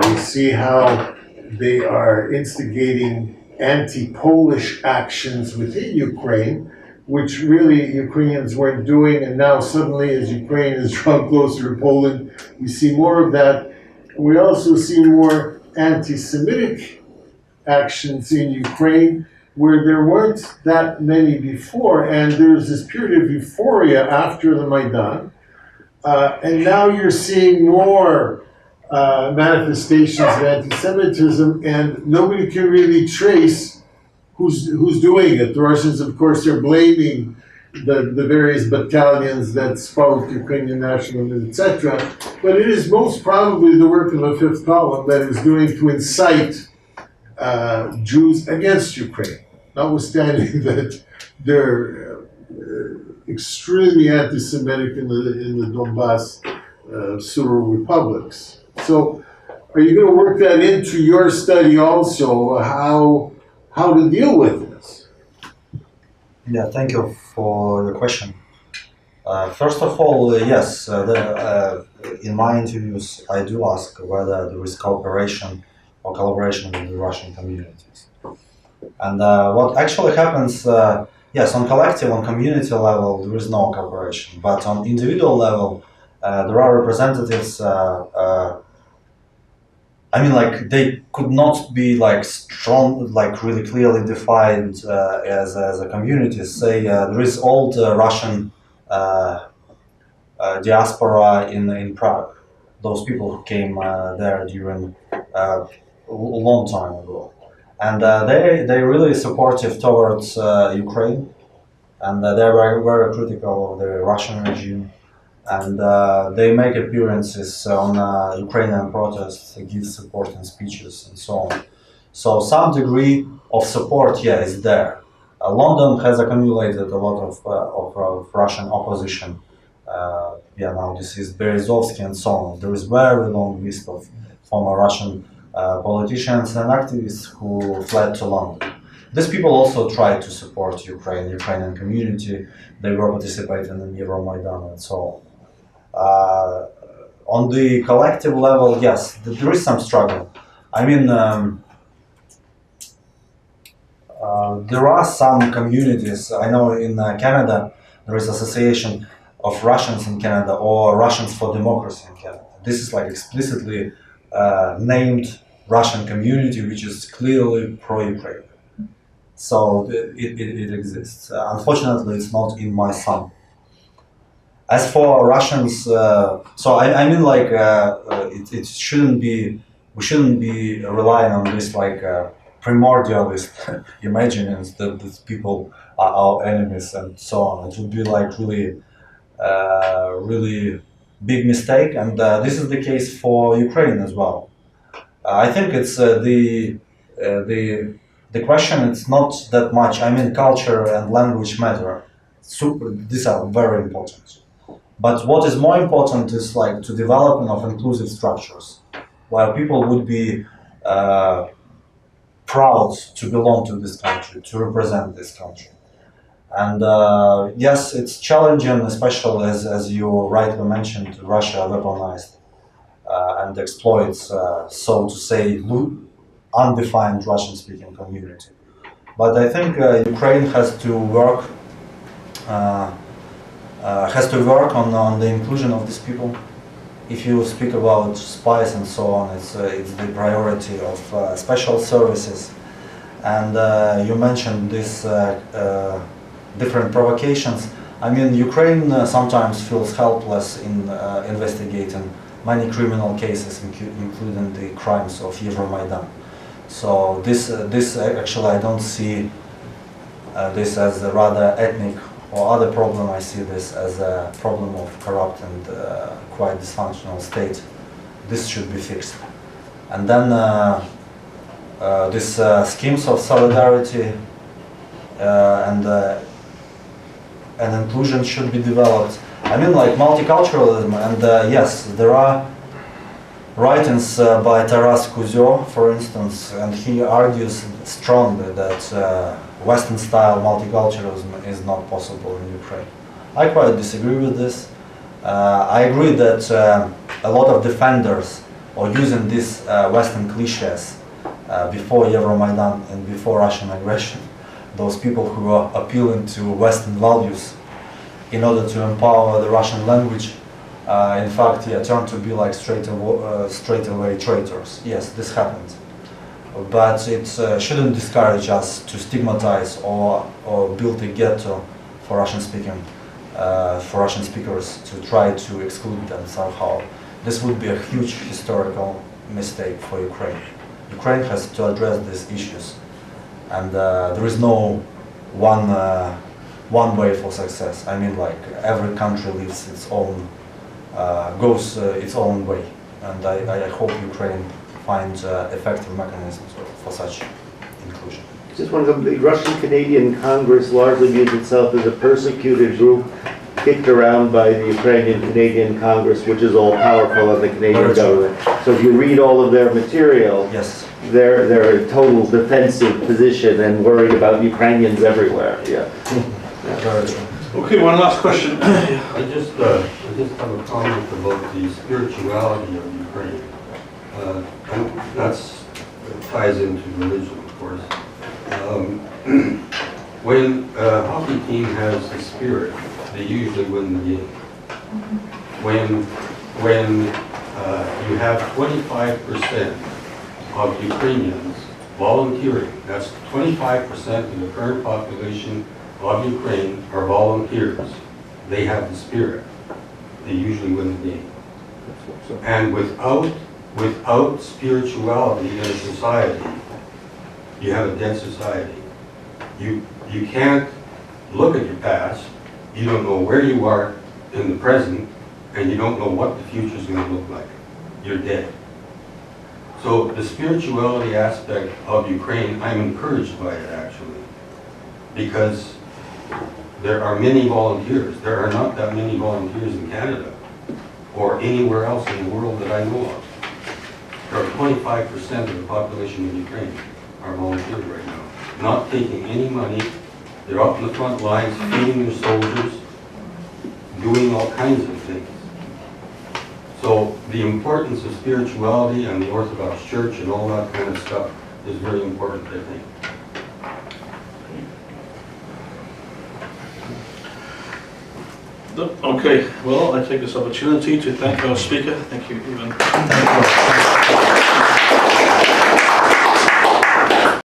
We see how they are instigating anti-Polish actions within Ukraine, which really Ukrainians weren't doing, and now suddenly as Ukraine is drawn closer to Poland, we see more of that. We also see more anti-Semitic actions in Ukraine, where there weren't that many before, and there's this period of euphoria after the Maidan. And now you're seeing more manifestations of anti-Semitism, and nobody can really trace who's doing it. The Russians, of course, are blaming the various battalions that spout Ukrainian nationalism, etc. But it is most probably the work of a fifth column that is doing to incite Jews against Ukraine, notwithstanding that they're extremely anti-Semitic in the Donbass pseudo republics. So, are you going to work that into your study also? How to deal with this? Yeah, thank you for the question. First of all, yes, in my interviews, I do ask whether there is cooperation or collaboration with the Russian communities. And what actually happens, yes, on collective, on community level, there is no cooperation. But on individual level, there are representatives, I mean, like, they could not be, like, strong, like, really clearly defined as a community. Say, there is old Russian diaspora in Prague. Those people who came there during a long time ago. And they're really supportive towards Ukraine. And they're very critical of the Russian regime. And they make appearances on Ukrainian protests, give support in speeches and so on. So some degree of support, yeah, is there. London has accumulated a lot of Russian opposition. Yeah, now this is Berezovsky and so on. There is very long list of former Russian politicians and activists who fled to London. These people also tried to support Ukrainian community. They were participating in Euromaidan and so on. On the collective level, yes, there is some struggle. I mean, there are some communities. I know in Canada there is Association of Russians in Canada, or Russians for Democracy in Canada. This is like explicitly named Russian community, which is clearly pro-Ukraine. So it exists. Unfortunately, it's not in my sum. As for Russians, so I mean, like, it shouldn't be. We shouldn't be relying on this like primordialist imaginings that these people are our enemies and so on. It would be like really really big mistake, and this is the case for Ukraine as well. I think it's the question. It's not that much. I mean, culture and language matter. These are very important. But what is more important is like to development of inclusive structures, where people would be proud to belong to this country, to represent this country. And yes, it's challenging, especially as you rightly mentioned, Russia weaponized and exploits, so to say, undefined Russian-speaking community. But I think Ukraine has to work on the inclusion of these people. If you speak about spies and so on, it's the priority of special services. And you mentioned this different provocations. I mean, Ukraine sometimes feels helpless in investigating many criminal cases, including the crimes of Euromaidan. So this actually, I don't see this as a rather ethnic or other problem. I see this as a problem of corrupt and quite dysfunctional state. This should be fixed. And then these schemes of solidarity and inclusion should be developed. I mean, like multiculturalism, and yes, there are writings by Taras Kuzyo, for instance, and he argues strongly that Western-style multiculturalism is not possible in Ukraine. I quite disagree with this. I agree that a lot of defenders are using these Western cliches before Euromaidan and before Russian aggression. Those people who are appealing to Western values in order to empower the Russian language, in fact, turn to be like straight away traitors. Yes, this happens. But it shouldn't discourage us to stigmatize or build a ghetto for Russian speakers to try to exclude them somehow. This would be a huge historical mistake for Ukraine. Ukraine has to address these issues, and there is no one way for success. I mean, like every country lives its own, goes its own way, and I hope Ukraine finds effective mechanisms for such inclusion. Just one of the Russian-Canadian Congress largely views itself as a persecuted group kicked around by the Ukrainian-Canadian Congress, which is all powerful in the Canadian government. So if you read all of their material, yes, they're a total defensive position and worried about Ukrainians everywhere. Yeah. Very true. Okay, one last question. I just have a comment about the spirituality of Ukraine. And that ties into religion, of course. When a hockey team has the spirit, they usually win the game. When you have 25% of Ukrainians volunteering, that's 25% of the current population of Ukraine are volunteers. They have the spirit. They usually win the game. And without spirituality in a society, you have a dead society. You can't look at your past. You don't know where you are in the present, and you don't know what the future is going to look like. You're dead. So the spirituality aspect of Ukraine, I'm encouraged by it actually, because there are many volunteers. There are not that many volunteers in Canada or anywhere else in the world that I know of. There are 25% of the population of Ukraine are volunteers right now, not taking any money. They're up in the front lines, feeding their soldiers, doing all kinds of things. So the importance of spirituality and the Orthodox Church and all that kind of stuff is very important, I think. Okay, well, I take this opportunity to thank our speaker. Thank you, Ivan. Thank you.